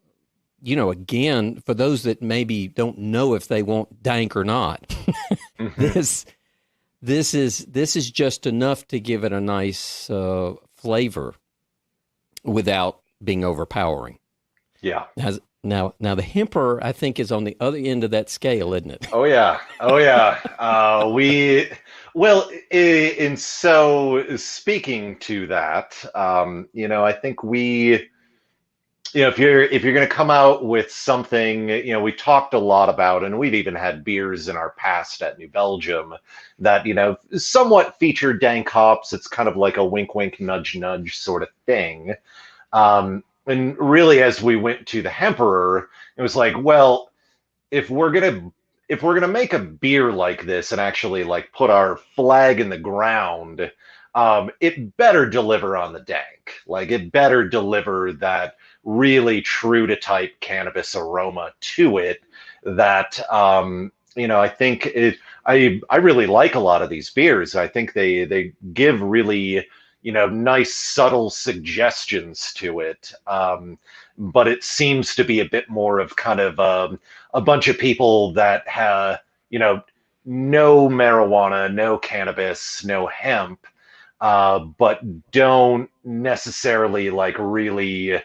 S1: again, for those that maybe don't know if they want dank or not, mm-hmm. This is just enough to give it a nice flavor without being overpowering.
S2: Yeah.
S1: Now the Hemperor, I think, is on the other end of that scale, isn't it?
S2: Oh yeah. Oh yeah. And so speaking to that, I think if you're going to come out with something, we talked a lot about, and we've even had beers in our past at New Belgium that, somewhat feature dank hops. It's kind of like a wink, wink, nudge, nudge sort of thing. And really, as we went to the Hemperor, it was like, well, if we're gonna make a beer like this and actually like put our flag in the ground, it better deliver on the dank. Like it better deliver that really true to type cannabis aroma to it. That I think I really like a lot of these beers. I think they give really nice subtle suggestions to it. But it seems to be a bit more of kind of a bunch of people that have, no marijuana, no cannabis, no hemp, but don't necessarily like really,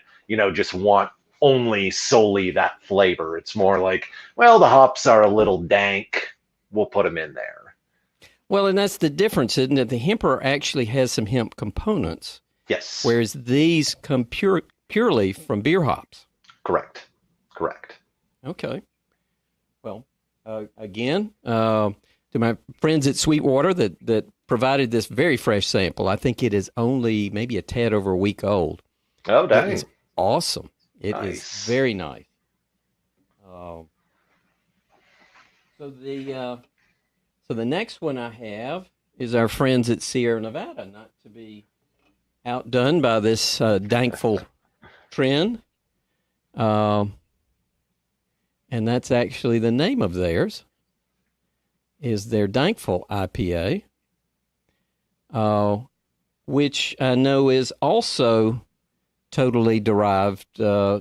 S2: just want only solely that flavor. It's more like, well, the hops are a little dank. We'll put them in there.
S1: Well, and that's the difference, isn't it? The Hemperor actually has some hemp components.
S2: Yes.
S1: Whereas these come purely from beer hops.
S2: Correct.
S1: Okay. Well, again, to my friends at Sweetwater that provided this very fresh sample, I think it is only maybe a tad over a week old.
S2: Oh, dang.
S1: It is awesome. It is very nice. So the next one I have is our friends at Sierra Nevada, not to be outdone by this Dankful trend. And that's actually the name of theirs, is their Dankful IPA, which I know is also totally derived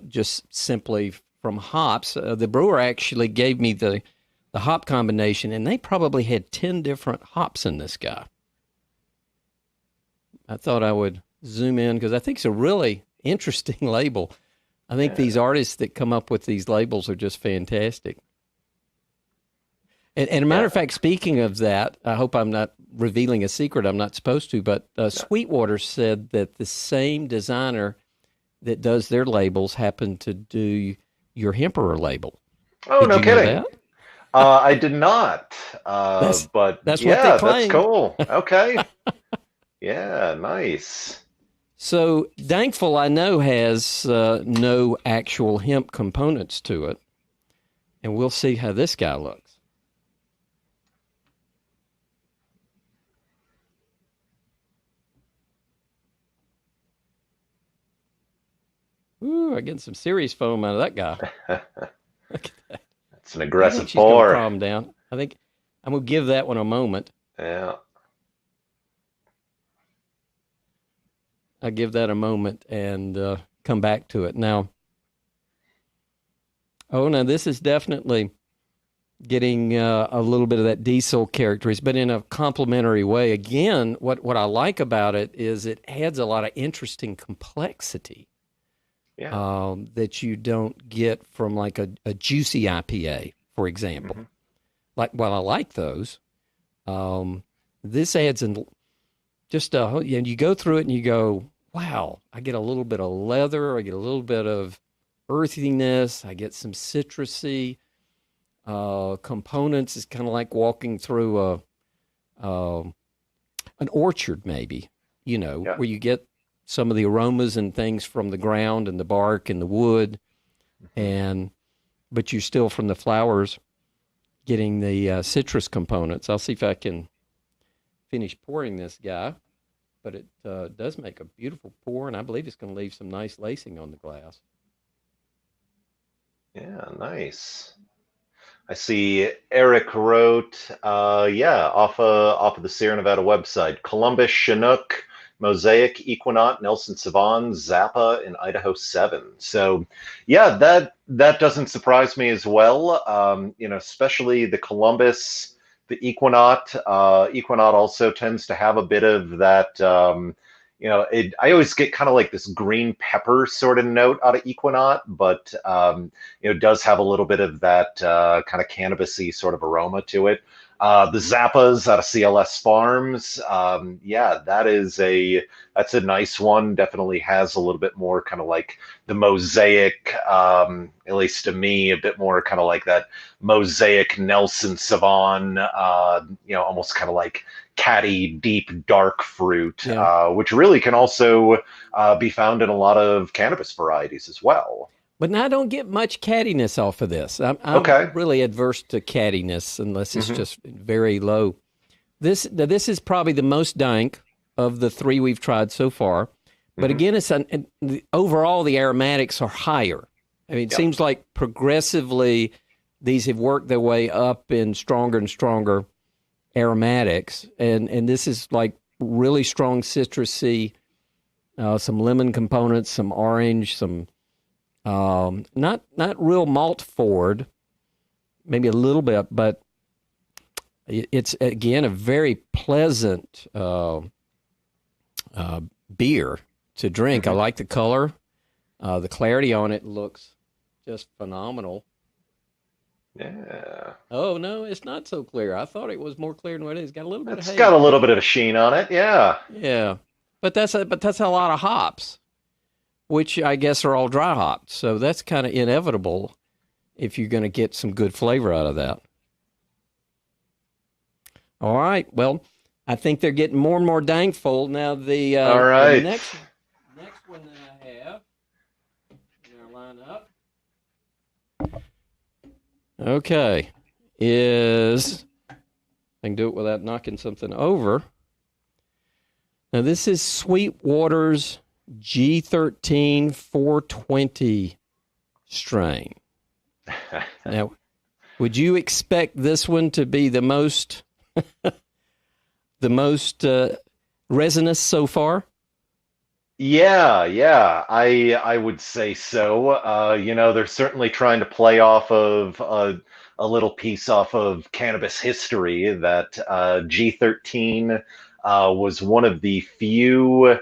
S1: just simply from hops. The brewer actually gave me the hop combination, and they probably had 10 different hops in this guy. I thought I would zoom in because I think it's a really interesting label. I think these artists that come up with these labels are just fantastic. And a matter of fact, speaking of that, I hope I'm not revealing a secret I'm not supposed to, but Sweetwater said that the same designer that does their labels happened to do your Hemperor label.
S2: Oh,
S1: Did
S2: no
S1: you know
S2: kidding.
S1: that?
S2: I did not.
S1: That's
S2: but
S1: what they
S2: yeah,
S1: claim.
S2: That's cool. Okay. Yeah, nice.
S1: So Dankful, I know, has no actual hemp components to it, and we'll see how this guy looks. Ooh, I'm getting some serious foam out of that guy. Look at that.
S2: It's an aggressive
S1: She's going
S2: pour.
S1: to calm down. I think I'm going to give that one a moment.
S2: Yeah.
S1: I'll give that a moment and come back to it. Now, this is definitely getting a little bit of that diesel characteristic, but in a complementary way. Again, what I like about it is it adds a lot of interesting complexity that you don't get from like a juicy IPA, for example. Mm-hmm. While I like those, this adds in just and you go through it and you go, wow, I get a little bit of leather, I get a little bit of earthiness, I get some citrusy components. It's kind of like walking through an orchard, maybe, where you get some of the aromas and things from the ground and the bark and the wood, but you're still from the flowers getting the citrus components. I'll see if I can finish pouring this guy. But it does make a beautiful pour, and I believe it's going to leave some nice lacing on the glass.
S2: Yeah, nice. I see Eric wrote, off of the Sierra Nevada website, Columbus, Chinook, Mosaic, Equinox, Nelson Savan, Zappa, and Idaho 7. So, yeah, that doesn't surprise me as well. Especially the Columbus. The Equinox also tends to have a bit of that, I always get kind of like this green pepper sort of note out of Equinox, but it does have a little bit of that kind of cannabisy sort of aroma to it. The Zappas out of CLS Farms, yeah, that's a nice one. Definitely has a little bit more kind of like the mosaic, at least to me, a bit more kind of like that mosaic Nelson Sauvin, almost kind of like catty, deep, dark fruit,
S1: Yeah.
S2: which really can also be found in a lot of cannabis varieties as well.
S1: But now I don't get much cattiness off of this. I'm
S2: Okay.
S1: really adverse to cattiness unless it's
S2: Hmm.
S1: just very low. This is probably the most dank of the three we've tried so far. But
S2: Hmm.
S1: again, overall the aromatics are higher. I mean, it
S2: Yep.
S1: seems like progressively these have worked their way up in stronger and stronger aromatics, and this is like really strong citrusy, some lemon components, some orange, some not real malt forward, maybe a little bit, but it's again a very pleasant beer to drink. I
S2: Hmm.
S1: like the color, the clarity on it looks just phenomenal.
S2: Yeah.
S1: Oh no, it's not so clear. I thought it was more clear than what it is. It's got a little bit of
S2: It's
S1: haze
S2: got a
S1: to
S2: little
S1: it.
S2: bit of a sheen on it. Yeah.
S1: Yeah, but that's a lot of hops, which I guess are all dry hopped. So that's kind of inevitable if you're going to get some good flavor out of that. All right. Well, I think they're getting more and more Dankful now.
S2: All
S1: The
S2: right.
S1: next one that I have in our lineup, okay, is I can do it without knocking something over. Now this is Sweetwater's G13 420 strain. Now, would you expect this one to be the most resinous so far?
S2: Yeah, I would say so. They're certainly trying to play off of a little piece off of cannabis history that G13 was one of the few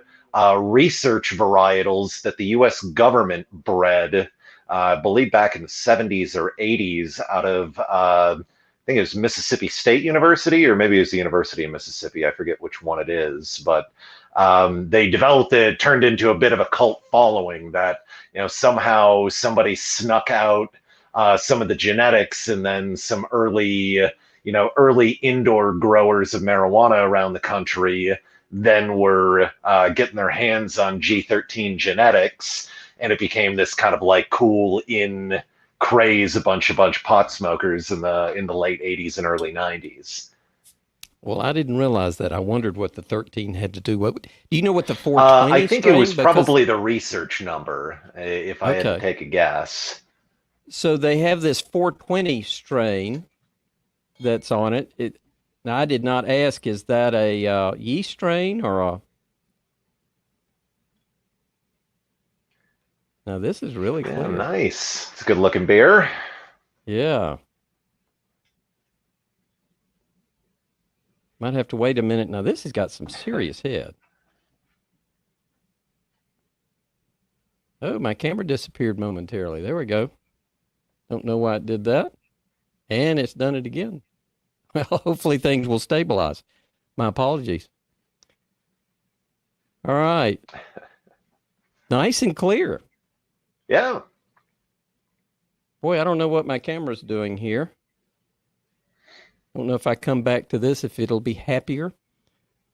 S2: research varietals that the U.S. government bred, I believe back in the 70s or 80s out of, I think it was Mississippi State University, or maybe it was the University of Mississippi. I forget which one it is, but they developed it, turned into a bit of a cult following that, somehow somebody snuck out some of the genetics, and then some early indoor growers of marijuana around the country then were getting their hands on G13 genetics, and it became this kind of like cool in craze a bunch of pot smokers in the late 80s and early 90s.
S1: Well, I didn't realize that. I wondered what the 13 had to do. What do you know? What the
S2: I
S1: 420
S2: think it was
S1: strain? Because
S2: probably the research number, if I had to
S1: okay,
S2: take a guess.
S1: so they have this 420 strain that's on it. Now I did not ask. Is that a yeast strain or a? Now this is really
S2: Yeah,
S1: clear.
S2: nice. It's a good looking beer.
S1: Yeah, might have to wait a minute. Now this has got some serious head. Oh, my camera disappeared momentarily. There we go. Don't know why it did that, and it's done it again. Well, hopefully things will stabilize. My apologies. All right. Nice and clear.
S2: Yeah.
S1: Boy, I don't know what my camera's doing here. I don't know if I come back to this if it'll be happier,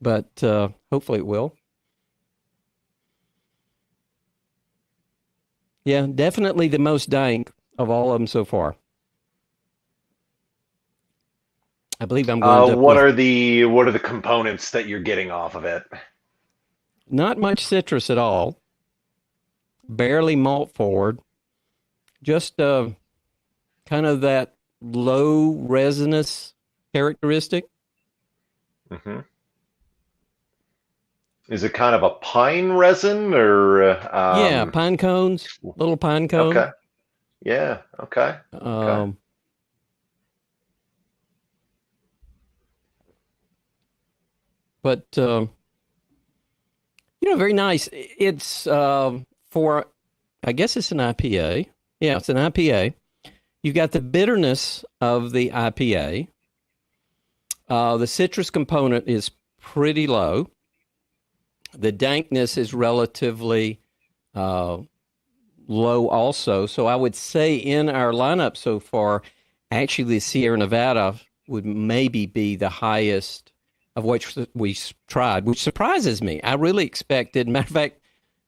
S1: but hopefully it will. Yeah, definitely the most dank of all of them so far. I believe I'm going to end up with
S2: What are the components that you're getting off of it?
S1: not much citrus at all, barely malt forward, just kind of that low resinous characteristic.
S2: Hmm. Is it kind of a pine resin or
S1: Yeah, pine cones, little pine cone.
S2: okay. Yeah, okay. Okay.
S1: Um, but Very nice. It's I guess it's an IPA. Yeah, it's an IPA. You got the bitterness of the IPA. The citrus component is pretty low. The dankness is relatively low also. So I would say in our lineup so far, actually the Sierra Nevada would maybe be the highest of which we tried, which surprises me. I really expected, matter of fact,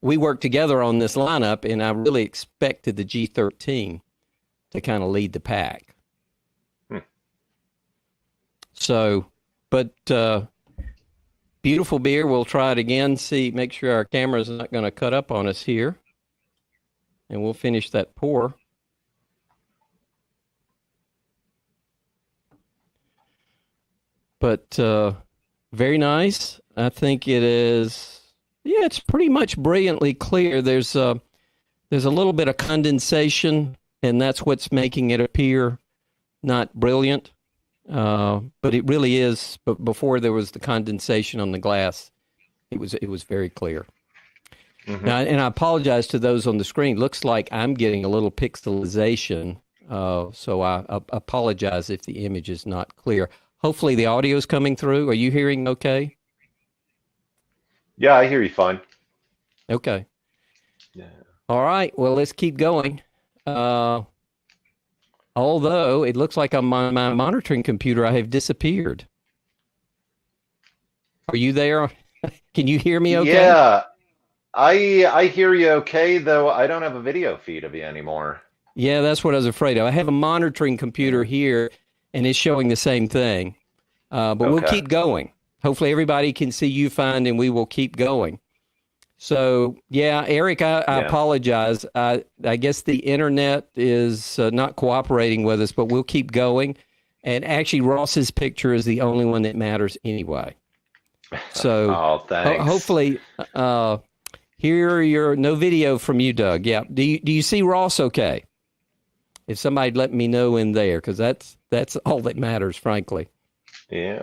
S1: we worked together on this lineup, and I really expected the G13 to kind of lead the pack. So, but beautiful beer. We'll try it again, make sure our camera's not going to cut up on us here. And we'll finish that pour. But very nice. I think it is... Yeah, it's pretty much brilliantly clear. There's a little bit of condensation, and that's what's making it appear not brilliant. But it really is. But before there was the condensation on the glass, it was very clear. Mm-hmm. Now, and I apologize to those on the screen. Looks like I'm getting a little pixelization, so I apologize if the image is not clear. Hopefully, the audio is coming through. Are you hearing okay?
S2: Yeah, I hear you fine.
S1: Okay. Yeah. All right. Well, let's keep going. Although it looks like on my monitoring computer, I have disappeared. Are you there? Can you hear me okay?
S2: Yeah, I hear you okay, though I don't have a video feed of you anymore.
S1: Yeah, that's what I was afraid of. I have a monitoring computer here, and it's showing the same thing. But okay. We'll keep going. Hopefully everybody can see you fine, and we will keep going. So, yeah, Eric, I apologize. I guess the internet is not cooperating with us, but we'll keep going. And actually, Ross's picture is the only one that matters anyway. So,
S2: thanks.
S1: Hopefully, no video from you, Doug. Yeah. Do you see Ross okay? If somebody'd let me know in there, because that's all that matters, frankly.
S2: Yeah.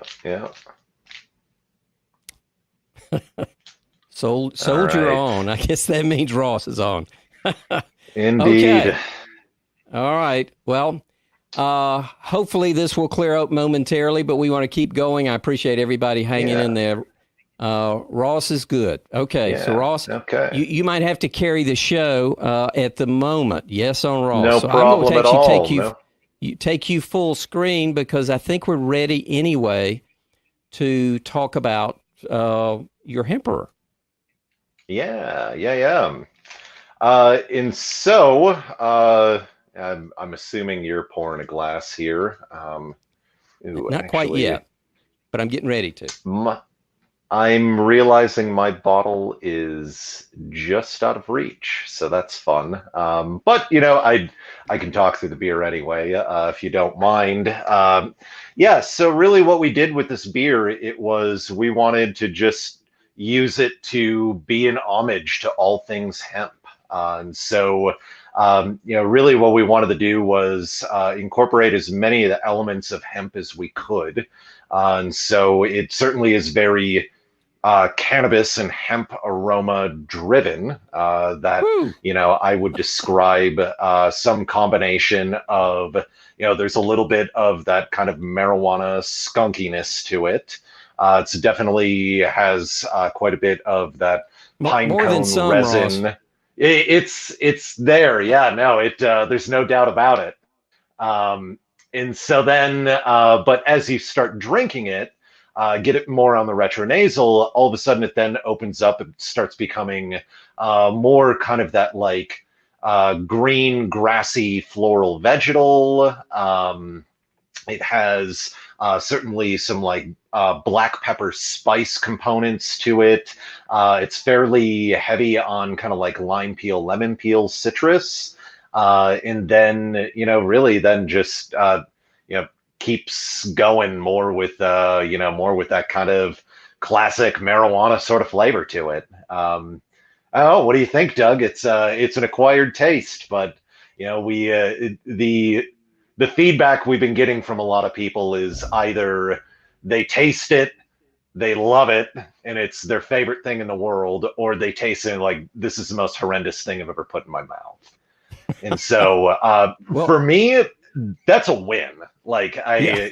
S1: Soldier on. I guess that means Ross is on.
S2: Indeed.
S1: Okay. All right. Well, hopefully this will clear up momentarily, but we want to keep going. I appreciate everybody hanging in there. Ross is good. Okay. Yeah. So Ross, you might have to carry the show at the moment. Yes, on Ross.
S2: No
S1: so
S2: problem at all.
S1: Take you full screen because I think we're ready anyway to talk about your Hemperor.
S2: Yeah. And so, I'm assuming you're pouring a glass here.
S1: Not quite yet, but I'm getting ready to.
S2: I'm realizing my bottle is just out of reach, so that's fun. But I can talk through the beer anyway, if you don't mind. So really what we did with this beer, we wanted to just use it to be an homage to all things hemp. And so, really what we wanted to do was incorporate as many of the elements of hemp as we could. And so it certainly is very cannabis and hemp aroma driven, I would describe some combination of, there's a little bit of that kind of marijuana skunkiness to it. It definitely has quite a bit of that pine cone resin.
S1: Ross.
S2: It's there. Yeah, no, there's no doubt about it. And so then, but as you start drinking it, get it more on the retronasal, all of a sudden it then opens up and starts becoming more kind of that like green, grassy, floral vegetal. It has certainly some like black pepper spice components to it. It's fairly heavy on kind of like lime peel, lemon peel, citrus. And then, really then just, keeps going more with that kind of classic marijuana sort of flavor to it. What do you think, Doug? It's an acquired taste, but the feedback we've been getting from a lot of people is either they taste it, they love it and it's their favorite thing in the world, or they taste it and like, this is the most horrendous thing I've ever put in my mouth. And so
S1: Well,
S2: for me, that's a win. Like
S1: yeah.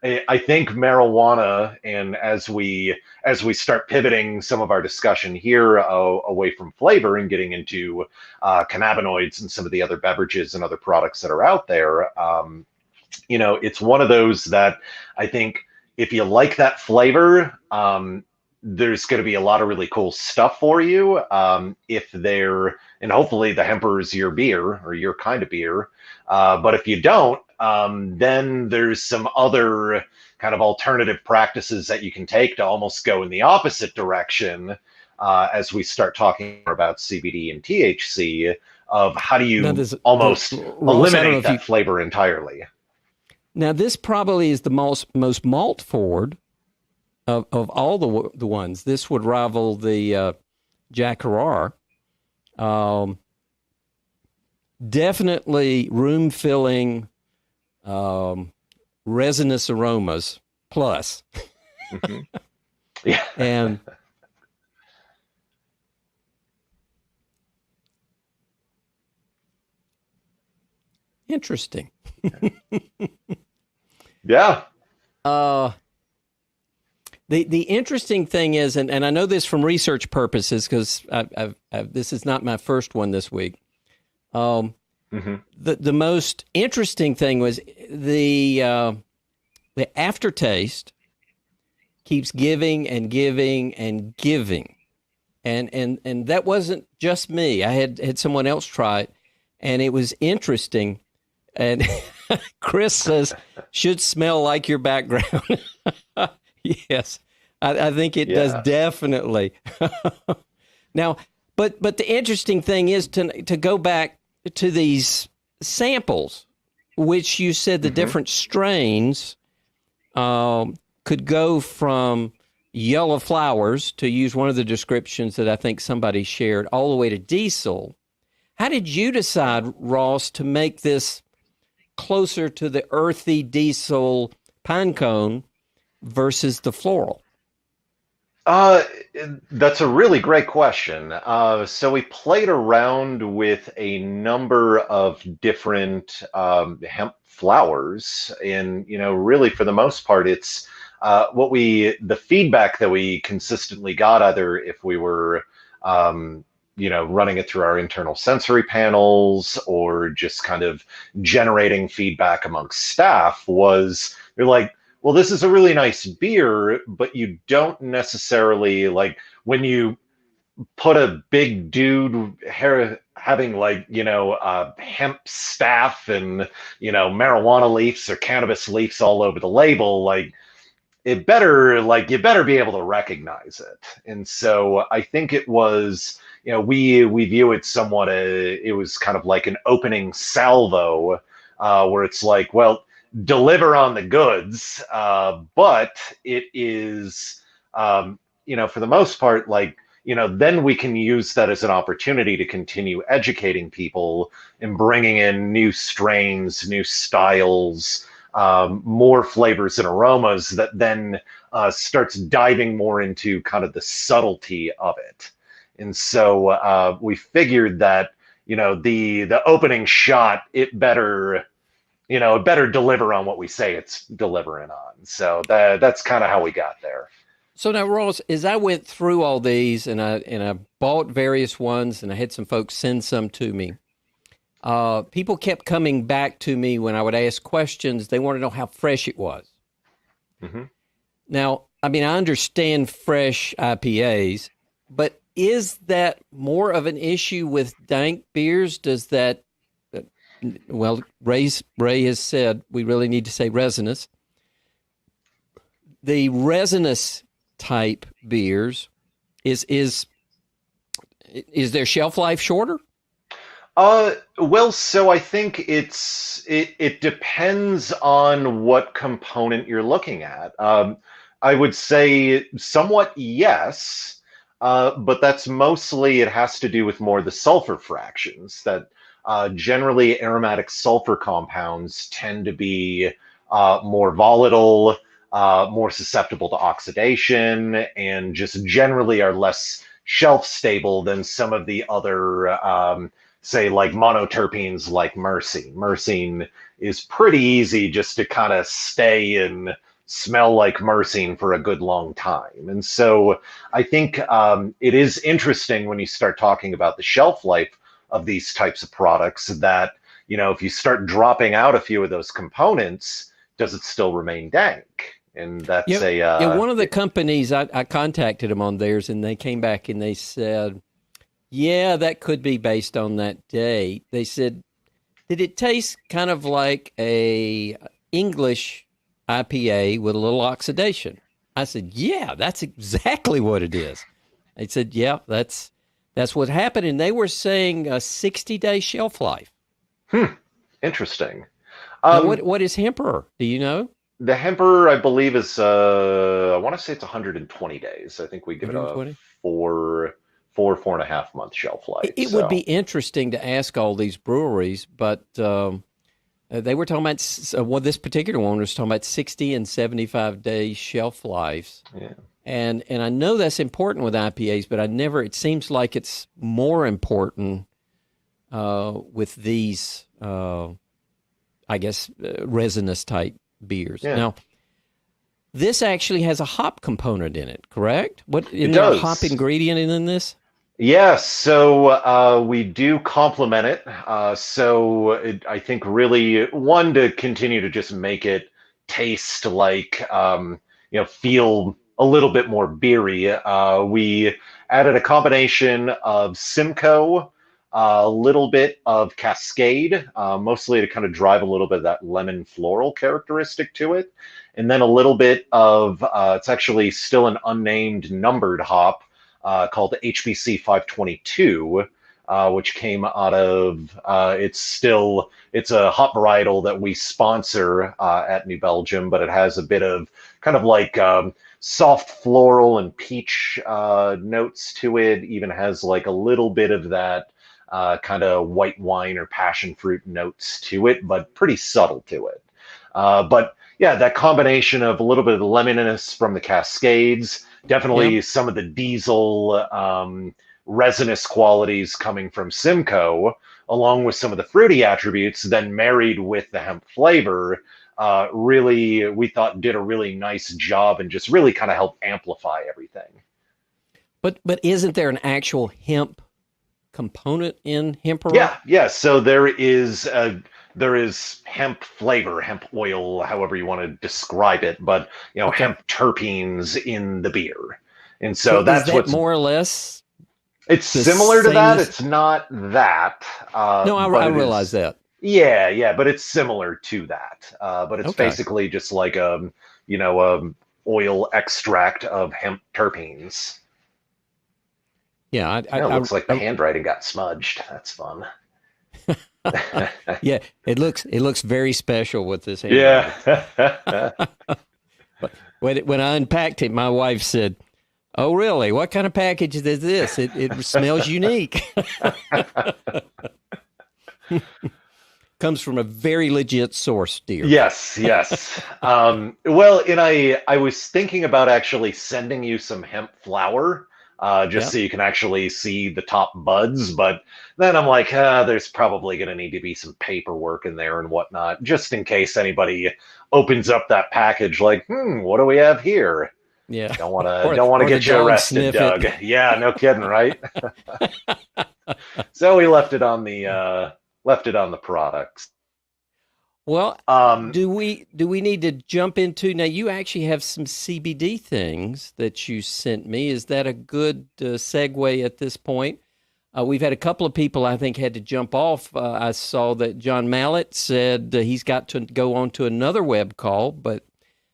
S2: I think marijuana, and as we start pivoting some of our discussion here away from flavor and getting into cannabinoids and some of the other beverages and other products that are out there, it's one of those that I think if you like that flavor, there's going to be a lot of really cool stuff for you. And hopefully the Hemperor is your beer or your kind of beer. But if you don't, then there's some other kind of alternative practices that you can take to almost go in the opposite direction as we start talking about CBD and THC, of how do you almost eliminate that flavor entirely.
S1: Now, this probably is the most malt forward of all the ones. This would rival the JackHerrera. Definitely room filling, resinous aromas plus.
S2: Mm-hmm. Yeah.
S1: And interesting.
S2: Yeah.
S1: The interesting thing is, and I know this from research purposes because this is not my first one this week. The most interesting thing was the aftertaste keeps giving and giving and giving, and that wasn't just me. I had someone else try it, and it was interesting. And Chris says, should smell like your background. Yes, I think it does definitely. Now, but the interesting thing is to go back to these samples, which you said the different strains could go from yellow flowers, to use one of the descriptions that I think somebody shared, all the way to diesel. How did you decide, Ross, to make this closer to the earthy diesel pine cone versus the floral?
S2: That's a really great question. So we played around with a number of different hemp flowers, and really for the most part, it's the feedback that we consistently got, either if we were running it through our internal sensory panels or just kind of generating feedback amongst staff, was they're like, well, this is a really nice beer, but you don't necessarily, like, when you put a big dude having hemp staff and marijuana leaves or cannabis leaves all over the label, like, you better be able to recognize it. And so I think it was, we view it somewhat, it was kind of like an opening salvo, where it's like, well, deliver on the goods, but it is, for the most part, like, then we can use that as an opportunity to continue educating people and bringing in new strains, new styles, more flavors and aromas that then starts diving more into kind of the subtlety of it. And so we figured that, the opening shot, it better deliver on what we say it's delivering on. So that's kind of how we got there.
S1: So now, Ross, as I went through all these and I bought various ones, and I had some folks send some to me, people kept coming back to me when I would ask questions. They want to know how fresh it was.
S2: Mm-hmm.
S1: Now, I mean, I understand fresh IPAs, but is that more of an issue with dank beers? Does that, well, Ray has said we really need to say resinous. The resinous type beers, is their shelf life shorter?
S2: Well, so I think it depends on what component you're looking at. I would say somewhat yes, but that's mostly, it has to do with more the sulfur fractions, that generally aromatic sulfur compounds tend to be more volatile, more susceptible to oxidation, and just generally are less shelf stable than some of the other, say, like monoterpenes like myrcene. Myrcene is pretty easy just to kind of stay and smell like myrcene for a good long time. And so I think it is interesting when you start talking about the shelf life of these types of products that, if you start dropping out a few of those components, does it still remain dank? And that's
S1: one of the companies, I contacted them on theirs, and they came back and they said, yeah, that could be based on that date. They said, did it taste kind of like a English IPA with a little oxidation? I said, yeah, that's exactly what it is. They said, yeah, that's what happened. And they were saying a 60-day shelf life.
S2: Interesting.
S1: Now, what is Hemperor? Do you know?
S2: The Hemperor, I believe, is I want to say it's 120 days. I think we give it a 4.5 month shelf life.
S1: It would be interesting to ask all these breweries, but they were talking about this particular one was talking about 60 and 75 day shelf lives.
S2: Yeah.
S1: And I know that's important with IPAs, but it seems like it's more important with these, I guess, resinous type beers. Yeah. Now, this actually has a hop component in it, correct? Is there a hop ingredient in this?
S2: Yes, so we do complement it. I think really, one, to continue to just make it taste like, feel a little bit more beery. We added a combination of Simcoe, a little bit of Cascade, mostly to kind of drive a little bit of that lemon floral characteristic to it. And then a little bit of, it's actually still an unnamed numbered hop called HBC 522, which came out of, it's a hop varietal that we sponsor at New Belgium, but it has a bit of kind of like soft floral and peach notes to it. Even has like a little bit of that kind of white wine or passion fruit notes to it, but pretty subtle to it. But yeah, that combination of a little bit of the lemoniness from the Cascades, definitely some of the diesel resinous qualities coming from Simcoe, along with some of the fruity attributes, then married with the hemp flavor, really, we thought did a really nice job and just really kind of helped amplify everything.
S1: But isn't there an actual hemp component in Hemperor?
S2: Yeah. So there is hemp flavor, hemp oil, however you want to describe it, but hemp terpenes in the beer, and so that's what's
S1: more or less.
S2: It's similar to that. It's not that.
S1: No, I realize that.
S2: Yeah, but it's similar to that. But it's basically just like oil extract of hemp terpenes.
S1: Yeah,
S2: it looks like the handwriting got smudged. That's fun.
S1: Yeah, it looks very special with this handwriting.
S2: Yeah.
S1: But when I unpacked it, my wife said, "Oh, really? What kind of package is this? It smells unique." Comes from a very legit source, dear.
S2: Yes. Well, and I was thinking about actually sending you some hemp flour, so you can actually see the top buds. But then I'm like, there's probably going to need to be some paperwork in there and whatnot, just in case anybody opens up that package like, what do we have here?
S1: Yeah.
S2: Don't want to get you arrested, Doug. Yeah, no kidding, right? So we left it on the products.
S1: Well, do we need to jump into now? You actually have some CBD things that you sent me. Is that a good segue at this point? We've had a couple of people I think had to jump off. I saw that John Mallett said he's got to go on to another web call, but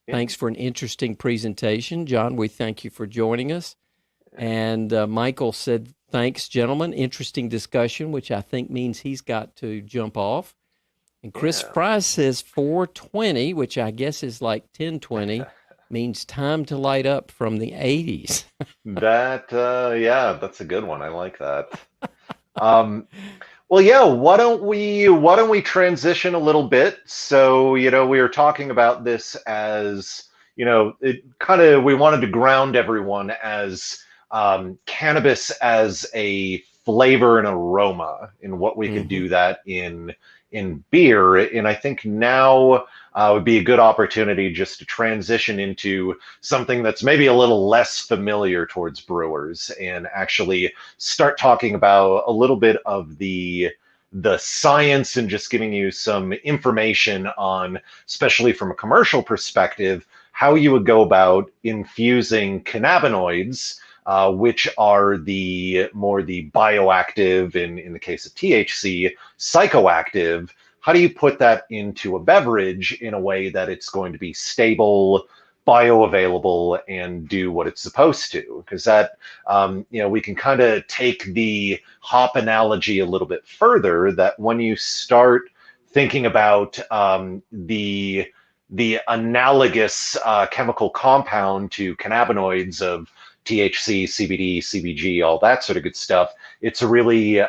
S1: thanks for an interesting presentation, John. We thank you for joining us. And Michael said, thanks, gentlemen. Interesting discussion, which I think means he's got to jump off. And Chris Fry says 420, which I guess is like 1020, means time to light up from the 80s.
S2: That's a good one. I like that. Well, yeah, why don't we transition a little bit? So, we were talking about this as, we wanted to ground everyone as cannabis as a flavor and aroma, and what we could do that in beer. And I think now would be a good opportunity just to transition into something that's maybe a little less familiar towards brewers, and actually start talking about a little bit of the science, and just giving you some information on, especially from a commercial perspective, how you would go about infusing cannabinoids, which are the bioactive, in the case of THC, psychoactive. How do you put that into a beverage in a way that it's going to be stable, bioavailable, and do what it's supposed to? Because that, we can kind of take the hop analogy a little bit further, that when you start thinking about the analogous chemical compound to cannabinoids of THC, CBD, CBG, all that sort of good stuff, it's really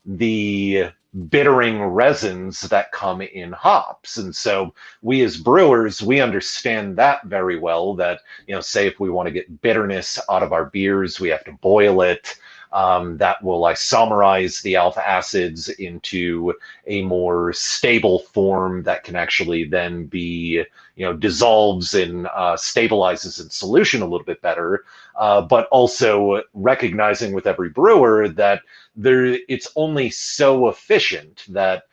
S2: the bittering resins that come in hops. And so we as brewers, we understand that very well, that, say if we want to get bitterness out of our beers, we have to boil it. That will isomerize the alpha acids into a more stable form that can actually then be, dissolves and stabilizes in solution a little bit better. But also recognizing with every brewer that it's only so efficient that,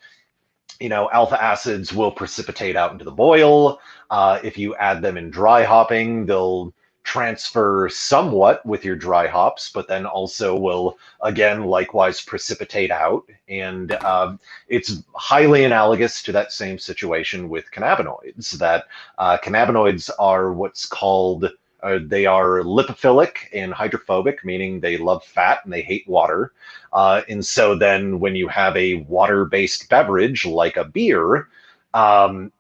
S2: alpha acids will precipitate out into the boil. If you add them in dry hopping, they'll transfer somewhat with your dry hops, but then also will, again, likewise precipitate out. And it's highly analogous to that same situation with cannabinoids, that cannabinoids are what's called, they are lipophilic and hydrophobic, meaning they love fat and they hate water. And so then when you have a water-based beverage like a beer, how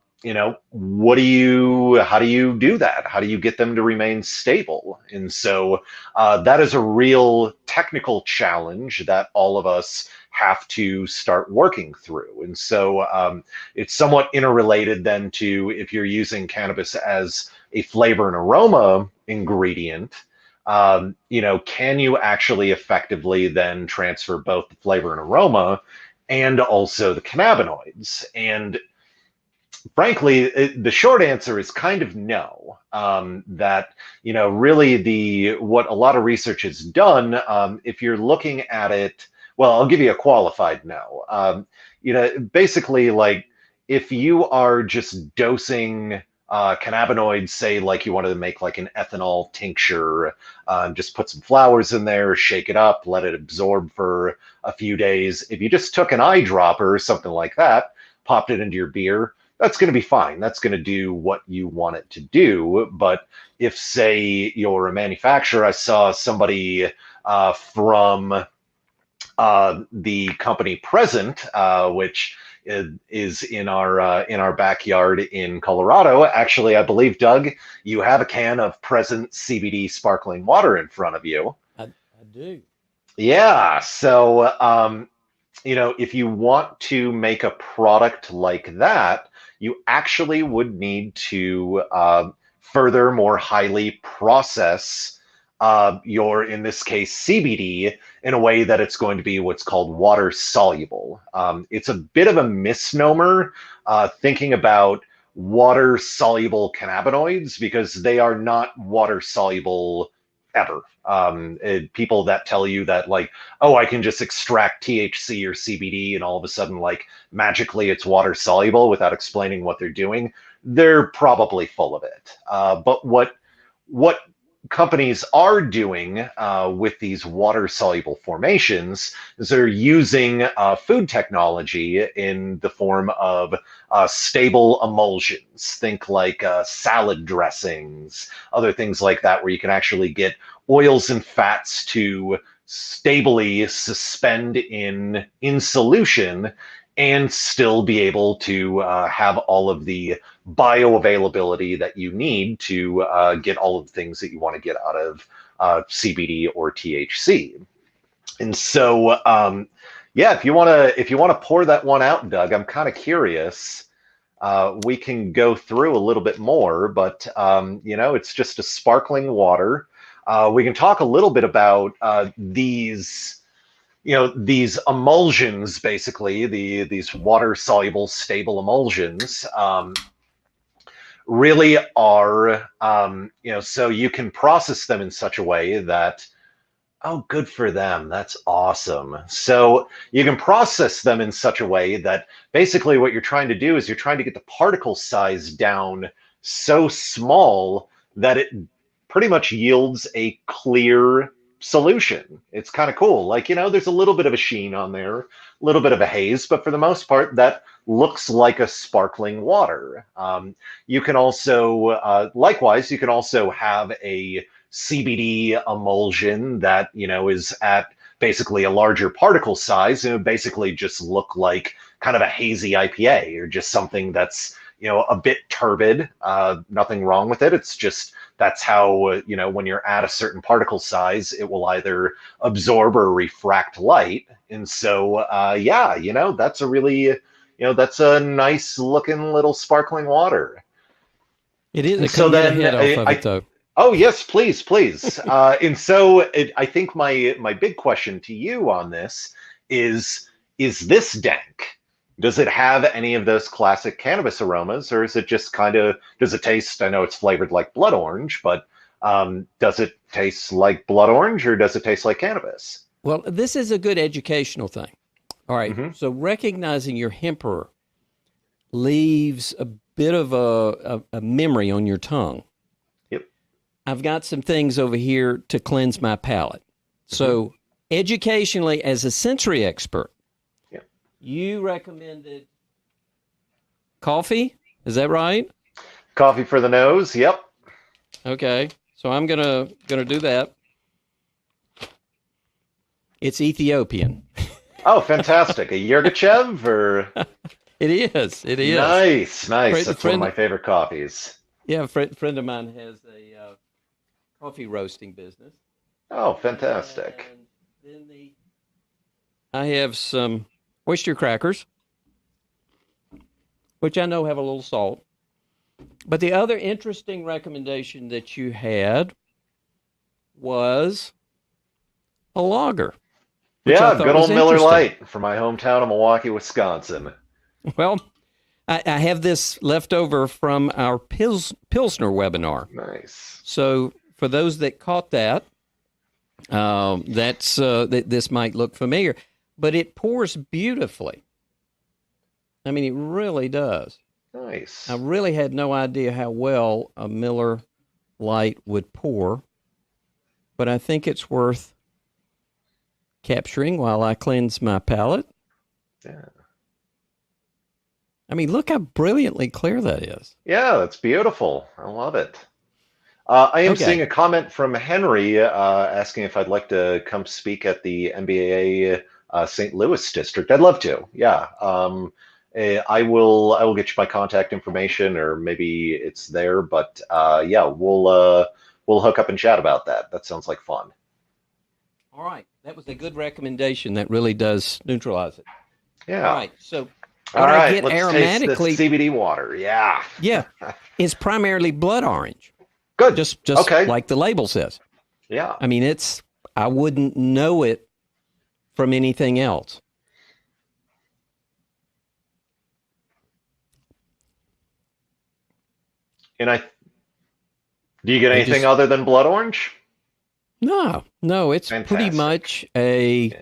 S2: do you do that? How do you get them to remain stable? And so that is a real technical challenge that all of us have to start working through. And so it's somewhat interrelated then to, if you're using cannabis as a flavor and aroma ingredient, can you actually effectively then transfer both the flavor and aroma and also the cannabinoids? And frankly, the short answer is kind of no. That, really what a lot of research has done, if you're looking at it, well, I'll give you a qualified no. Basically, like, if you are just dosing cannabinoids, say like you wanted to make like an ethanol tincture, just put some flowers in there, shake it up, let it absorb for a few days. If you just took an eyedropper or something like that, popped it into your beer, that's going to be fine. That's going to do what you want it to do. But if, say, you're a manufacturer, I saw somebody from the company Present, which is in our backyard in Colorado. Actually, I believe, Doug, you have a can of Present CBD sparkling water in front of you.
S1: I do.
S2: Yeah. So, if you want to make a product like that, you actually would need to further, more highly process your, in this case, CBD, in a way that it's going to be what's called water soluble. It's a bit of a misnomer thinking about water soluble cannabinoids, because they are not water soluble ever. People that tell you that, like, oh, I can just extract THC or CBD and all of a sudden, like, magically it's water soluble, without explaining what they're doing, they're probably full of it. But what companies are doing with these water soluble formations is they're using food technology in the form of stable emulsions. Think like salad dressings, other things like that, where you can actually get oils and fats to stably suspend in solution and still be able to have all of the bioavailability that you need to get all of the things that you want to get out of CBD or THC. And so, yeah, if you want to pour that one out, Doug, I'm kind of curious. we can go through a little bit more, but it's just a sparkling water. We can talk a little bit about these emulsions, basically these water soluble stable emulsions. Really are, so you can process them in such a way that, oh, good for them. That's awesome. So you can process them in such a way that basically what you're trying to do is you're trying to get the particle size down so small that it pretty much yields a clear solution. It's kind of cool. Like, there's a little bit of a sheen on there, a little bit of a haze, but for the most part, that looks like a sparkling water. You can also, likewise, you can also have a CBD emulsion that, is at basically a larger particle size, and it would basically just look like kind of a hazy IPA or just something that's, a bit turbid. Nothing wrong with it. It's just that's how, when you're at a certain particle size, it will either absorb or refract light. And so, that's a really, that's a nice looking little sparkling water.
S1: It is. And so then get ahead off of it, though.
S2: Oh, yes, please, please. And so I think my big question to you on this is this dank? Does it have any of those classic cannabis aromas, or is it just does it taste, I know it's flavored like blood orange, but does it taste like blood orange, or does it taste like cannabis?
S1: Well, this is a good educational thing. All right, so recognizing your Hemperor leaves a bit of a memory on your tongue.
S2: Yep.
S1: I've got some things over here to cleanse my palate. So educationally, as a sensory expert, you recommended coffee. Is that right?
S2: Coffee for the nose. Yep.
S1: Okay. So I'm gonna do that. It's Ethiopian.
S2: Oh, fantastic! A Yirgachev, or
S1: it is. It is
S2: nice. That's one of my favorite coffees.
S1: Yeah, a friend of mine has a coffee roasting business.
S2: Oh, fantastic!
S1: And then I have some oyster crackers, which I know have a little salt. But the other interesting recommendation that you had was a lager.
S2: Yeah, good old Miller Lite from my hometown of Milwaukee, Wisconsin.
S1: Well, I have this left over from our Pilsner webinar.
S2: Nice.
S1: So for those that caught that, this might look familiar. But it pours beautifully. I mean, it really does.
S2: Nice.
S1: I really had no idea how well a Miller Lite would pour, but I think it's worth capturing while I cleanse my palate.
S2: Yeah.
S1: I mean, look how brilliantly clear that is.
S2: Yeah, that's beautiful. I love it. I am seeing a comment from Henry asking if I'd like to come speak at the NBA St. Louis district. I'd love to. Yeah. I will get you my contact information, or maybe it's there, but we'll hook up and chat about that. That sounds like fun.
S1: All right. That was a good recommendation. That really does neutralize it.
S2: Yeah.
S1: All right. So
S2: all right,
S1: I get
S2: let's
S1: aromatically
S2: taste this CBD water. Yeah.
S1: Yeah. It's primarily blood orange.
S2: Good.
S1: Just
S2: okay.
S1: Like the label says.
S2: Yeah.
S1: I mean, I wouldn't know it from anything else.
S2: And do you get anything other than blood orange?
S1: No, it's
S2: fantastic.
S1: Pretty much a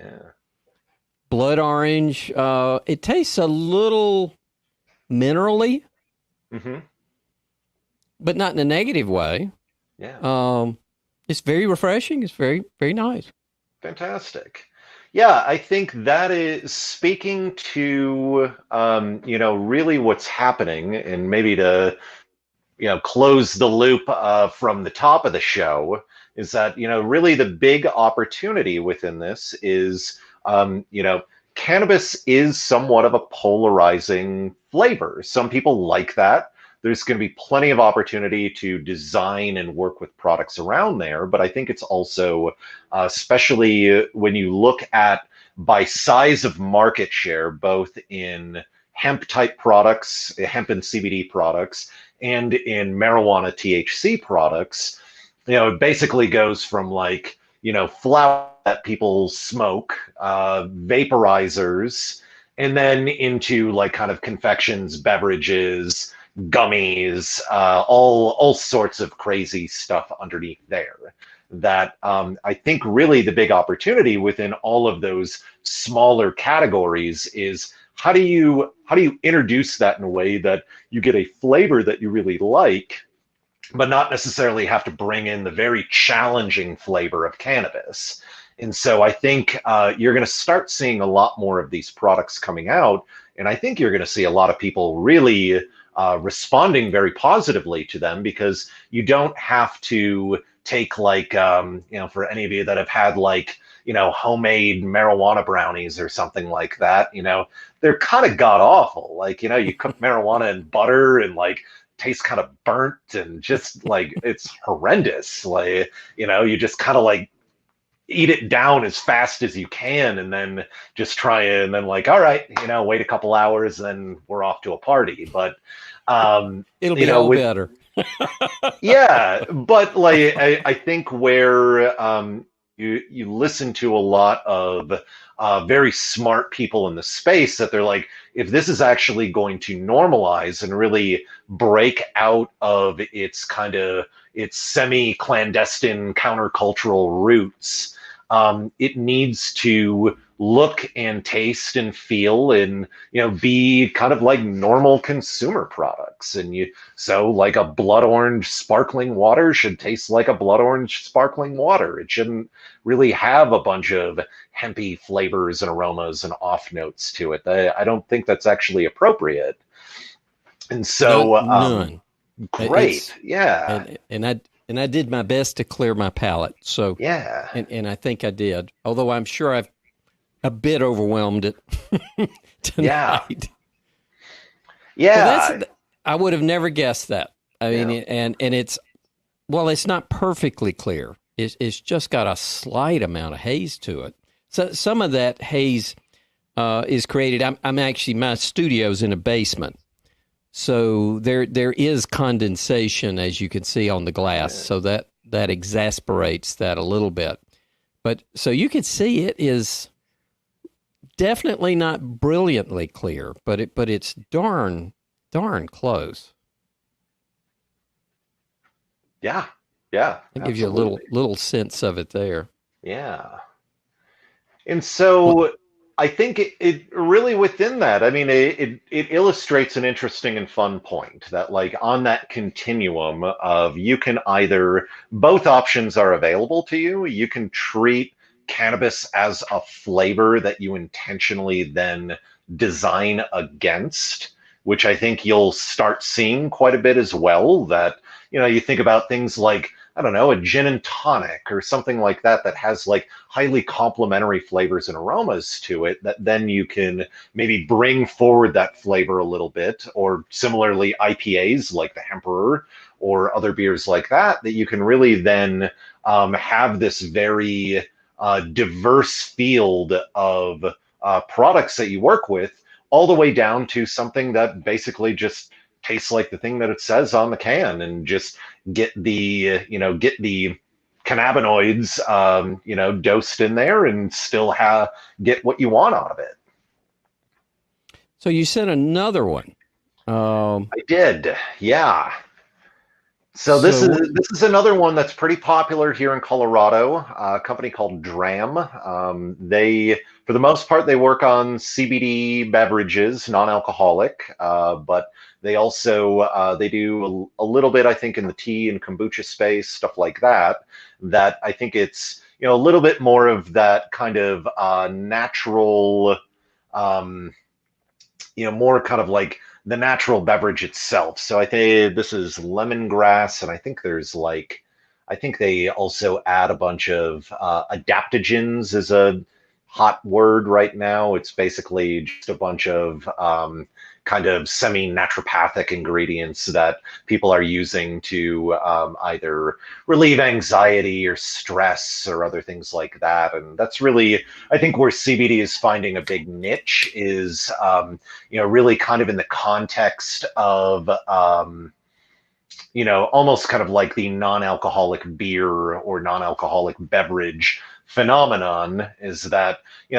S1: blood orange. It tastes a little minerally, but not in a negative way.
S2: Yeah.
S1: It's very refreshing. It's very, very nice.
S2: Fantastic. Yeah, I think that is speaking to, really what's happening, and maybe to, close the loop from the top of the show, is that, really the big opportunity within this is, cannabis is somewhat of a polarizing flavor. Some people like that. There's going to be plenty of opportunity to design and work with products around there. But I think it's also, especially when you look at by size of market share, both in hemp type products, hemp and CBD products, and in marijuana THC products, it basically goes from like, flower that people smoke, vaporizers, and then into like kind of confections, beverages, gummies, all sorts of crazy stuff underneath there. That I think really the big opportunity within all of those smaller categories is how do you introduce that in a way that you get a flavor that you really like, but not necessarily have to bring in the very challenging flavor of cannabis. And so I think you're going to start seeing a lot more of these products coming out. And I think you're going to see a lot of people really responding very positively to them, because you don't have to take like, for any of you that have had like, homemade marijuana brownies or something like that, they're kind of god awful. Like, you cook marijuana in butter and like tastes kind of burnt and just like it's horrendous. Like, you just kind of like eat it down as fast as you can and then just try it and then like, all right, wait a couple hours, then we're off to a party. But
S1: it'll be all better.
S2: Yeah, but like I think where you listen to a lot of very smart people in the space, that they're like, if this is actually going to normalize and really break out of its semi-clandestine countercultural roots, it needs to look and taste and feel and be kind of like normal consumer products. And so like a blood orange sparkling water should taste like a blood orange sparkling water. It shouldn't really have a bunch of hempy flavors and aromas and off notes to it. I don't think that's actually appropriate. And so
S1: none.
S2: Great. Yeah.
S1: And I did my best to clear my palate. So
S2: yeah.
S1: And I think I did. Although I'm sure I've a bit overwhelmed it tonight.
S2: Yeah.
S1: Well, I would have never guessed that. I mean, and it's not perfectly clear. It's just got a slight amount of haze to it. So some of that haze is created. I'm actually, my studio's in a basement. So there is condensation, as you can see on the glass. So that exasperates that a little bit. But so you can see it is definitely not brilliantly clear, but it's darn close.
S2: Yeah.
S1: It gives you a little sense of it there.
S2: Yeah. And so I think it really within that, I mean, it illustrates an interesting and fun point that like on that continuum of you can either, both options are available to you. You can treat cannabis as a flavor that you intentionally then design against, which I think you'll start seeing quite a bit as well. That, you think about things like, I don't know, a gin and tonic or something like that has like highly complementary flavors and aromas to it, that then you can maybe bring forward that flavor a little bit. Or similarly, IPAs like the Hemperor or other beers like that you can really then have this very diverse field of products that you work with, all the way down to something that basically just tastes like the thing that it says on the can, and just get the cannabinoids dosed in there and still get what you want out of it.
S1: So you sent another one.
S2: I did, yeah. So this is another one that's pretty popular here in Colorado, a company called Dram. They, for the most part, they work on CBD beverages, non-alcoholic, but they also, they do a little bit, I think, in the tea and kombucha space, stuff like that, that I think it's, a little bit more of that kind of natural, more kind of like the natural beverage itself. So I think this is lemongrass, and I think they also add a bunch of adaptogens is a hot word right now. It's basically just a bunch of kind of semi-naturopathic ingredients that people are using to either relieve anxiety or stress or other things like that. And that's really, I think, where CBD is finding a big niche is, really kind of in the context of, almost kind of like the non-alcoholic beer or non-alcoholic beverage phenomenon, is that,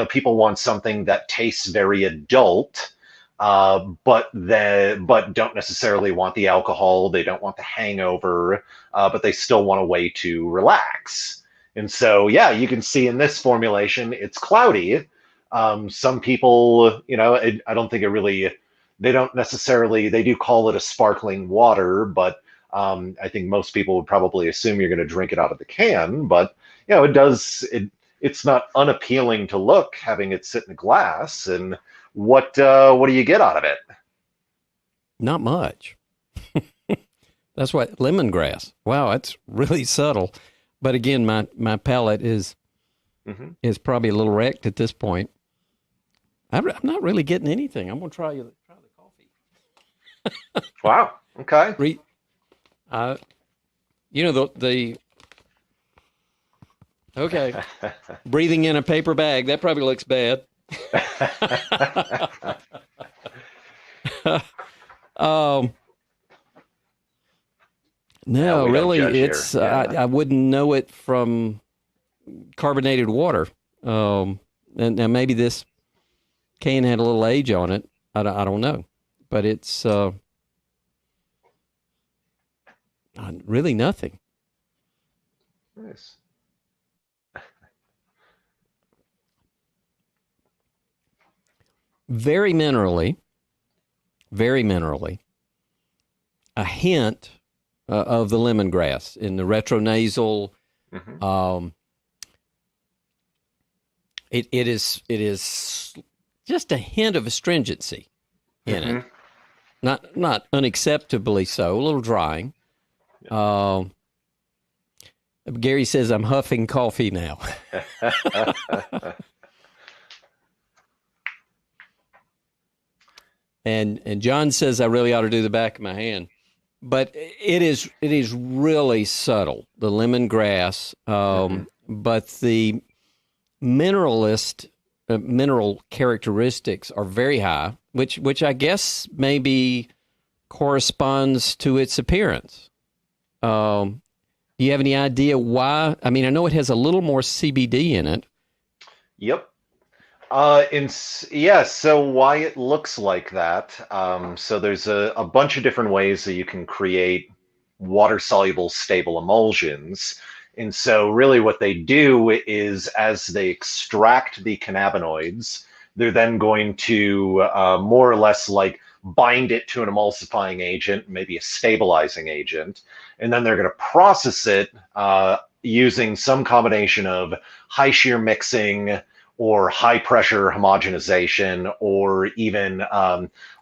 S2: people want something that tastes very adult, but don't necessarily want the alcohol. They don't want the hangover, but they still want a way to relax. And so, yeah, you can see in this formulation, it's cloudy. Some people, I don't think it really, they don't necessarily, they do call it a sparkling water, but I think most people would probably assume you're going to drink it out of the can. But, it's not unappealing to look, having it sit in a glass. And what do you get out of it?
S1: Not much. That's what, lemongrass. Wow, that's really subtle. But again, my palate is probably a little wrecked at this point. I'm not really getting anything. I'm going to try the coffee.
S2: Wow. Okay.
S1: Okay. Breathing in a paper bag, that probably looks bad. No, really, it's I wouldn't know it from carbonated water. And now maybe this can had a little age on it. I don't know, but it's really nothing.
S2: Nice.
S1: Very minerally, a hint of the lemongrass in the retronasal. It is just a hint of astringency in it. Not unacceptably so, a little drying. Gary says I'm huffing coffee now. And John says I really ought to do the back of my hand. But it is really subtle, the lemongrass. But the mineral characteristics are very high, which I guess maybe corresponds to its appearance. Do you have any idea why? I mean, I know it has a little more CBD in it.
S2: Yep. So why it looks like that. So there's a bunch of different ways that you can create water-soluble stable emulsions. And so really what they do is, as they extract the cannabinoids, they're then going to more or less like bind it to an emulsifying agent, maybe a stabilizing agent, and then they're going to process it using some combination of high shear mixing or high pressure homogenization, or even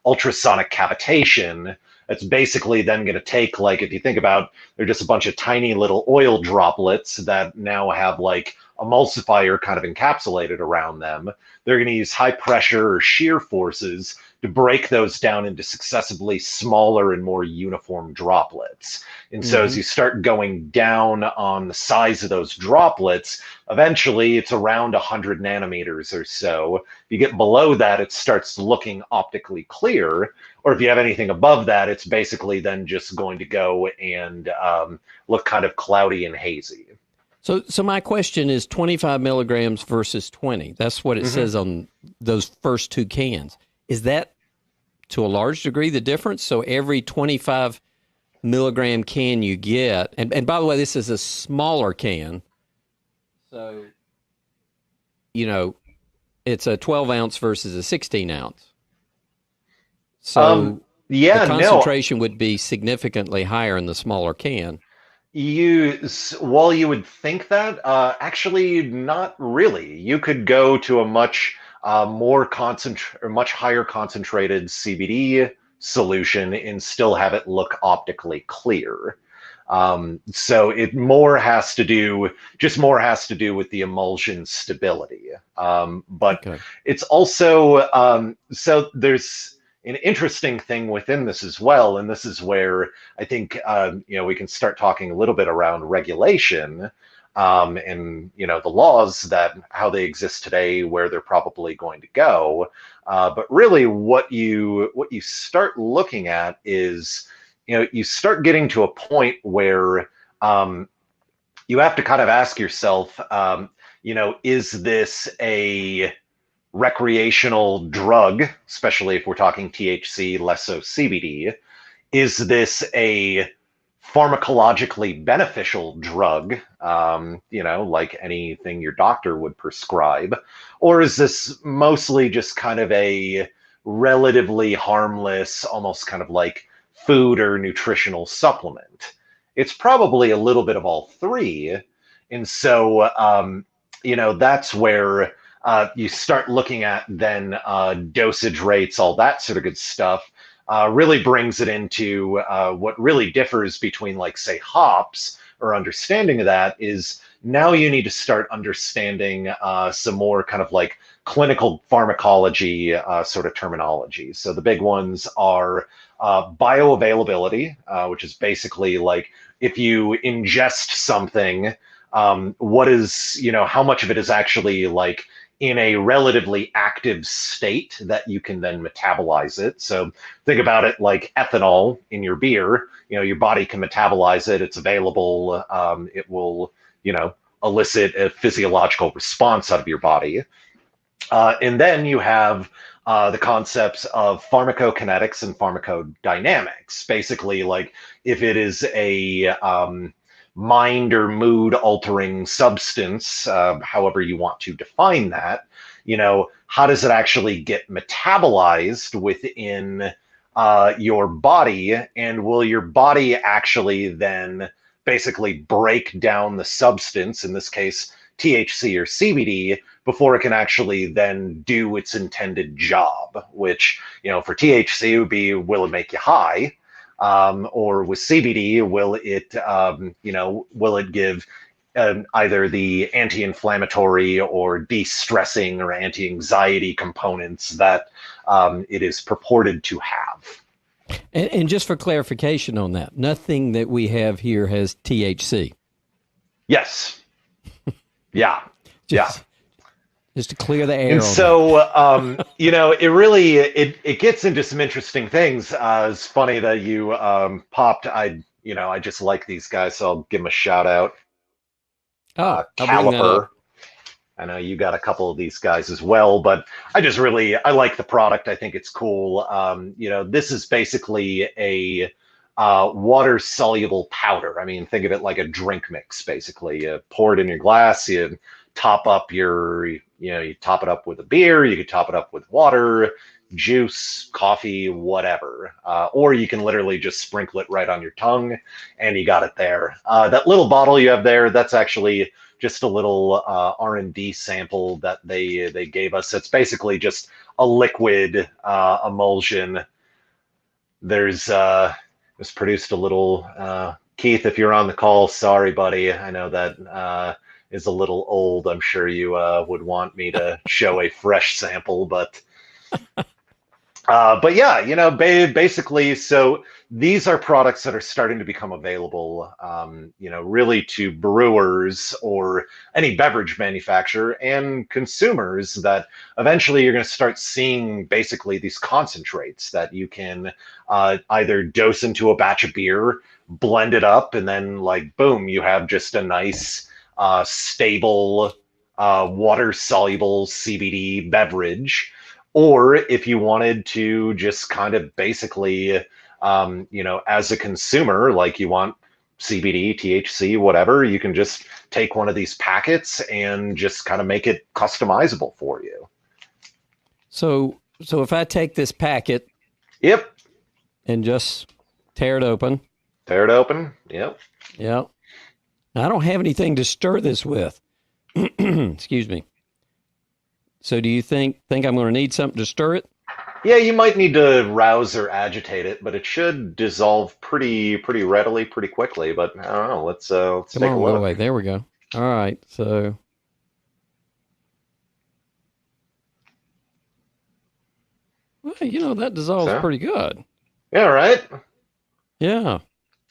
S2: ultrasonic cavitation. It's basically then going to take, like, if you think about, they're just a bunch of tiny little oil droplets that now have like emulsifier kind of encapsulated around them. They're going to use high pressure or shear forces to break those down into successively smaller and more uniform droplets. And so as you start going down on the size of those droplets, eventually it's around 100 nanometers or so. If you get below that, it starts looking optically clear. Or if you have anything above that, it's basically then just going to go and look kind of cloudy and hazy.
S1: So my question is 25 milligrams versus 20. That's what it says on those first two cans. Is that, to a large degree, the difference? So every 25 milligram can you get, and by the way, this is a smaller can. So, it's a 12 ounce versus a 16 ounce. So the concentration would be significantly higher in the smaller can.
S2: You would think that, actually not really. You could go to a much much higher concentrated CBD solution and still have it look optically clear. So it has to do with the emulsion stability. But it's also, so there's, an interesting thing within this as well, and this is where I think we can start talking a little bit around regulation, and the laws, that how they exist today, where they're probably going to go. But really, what you start looking at is, you start getting to a point where you have to kind of ask yourself, is this a recreational drug, especially if we're talking THC, less so CBD? Is this a pharmacologically beneficial drug, like anything your doctor would prescribe? Or is this mostly just kind of a relatively harmless, almost kind of like food or nutritional supplement? It's probably a little bit of all three. And so, that's where you start looking at then dosage rates, all that sort of good stuff. Really brings it into what really differs between, like, say, hops, or understanding of that is now you need to start understanding some more kind of like clinical pharmacology sort of terminology. So the big ones are bioavailability, which is basically like if you ingest something, what is, how much of it is actually like in a relatively active state that you can then metabolize it. So think about it like ethanol in your beer. Your body can metabolize it. It's available. It will, elicit a physiological response out of your body. And then you have the concepts of pharmacokinetics and pharmacodynamics. Basically, like if it is a mind or mood altering substance, however you want to define that, how does it actually get metabolized within your body? And will your body actually then basically break down the substance, in this case, THC or CBD, before it can actually then do its intended job, which, for THC would be, will it make you high? Or with CBD, will it give either the anti-inflammatory or de-stressing or anti-anxiety components that it is purported to have?
S1: And just for clarification on that, nothing that we have here has THC.
S2: Yes. Yeah.
S1: Just to clear the air.
S2: And so, it really, it gets into some interesting things. It's funny that you popped. I just like these guys, so I'll give them a shout out. Caliper. I know you got a couple of these guys as well, but I like the product. I think it's cool. This is basically a water soluble powder. I mean, think of it like a drink mix, basically. You pour it in your glass, you top up you top it up with a beer, you could top it up with water, juice, coffee, whatever. Or you can literally just sprinkle it right on your tongue and you got it there. That little bottle you have there, that's actually just a little R&D sample that they gave us. It's basically just a liquid emulsion. There's was produced a little, Keith, if you're on the call, sorry, buddy. I know that is a little old. I'm sure you would want me to show a fresh sample, but yeah, basically, so these are products that are starting to become available, really to brewers or any beverage manufacturer and consumers, that eventually you're going to start seeing basically these concentrates that you can either dose into a batch of beer, blend it up, and then like, boom, you have just a nice, stable, water-soluble CBD beverage. Or if you wanted to just kind of basically, as a consumer, like you want CBD, THC, whatever, you can just take one of these packets and just kind of make it customizable for you.
S1: So if I take this packet,
S2: yep,
S1: and just tear it open,
S2: yep.
S1: Now, I don't have anything to stir this with. Excuse me. So do you think I'm going to need something to stir it?
S2: Yeah, you might need to rouse or agitate it, but it should dissolve pretty readily, pretty quickly. But I don't know. Let's take a look.
S1: Wait, there we go. All right. So Well, that dissolves
S2: So,
S1: pretty good.
S2: yeah, right.
S1: Yeah.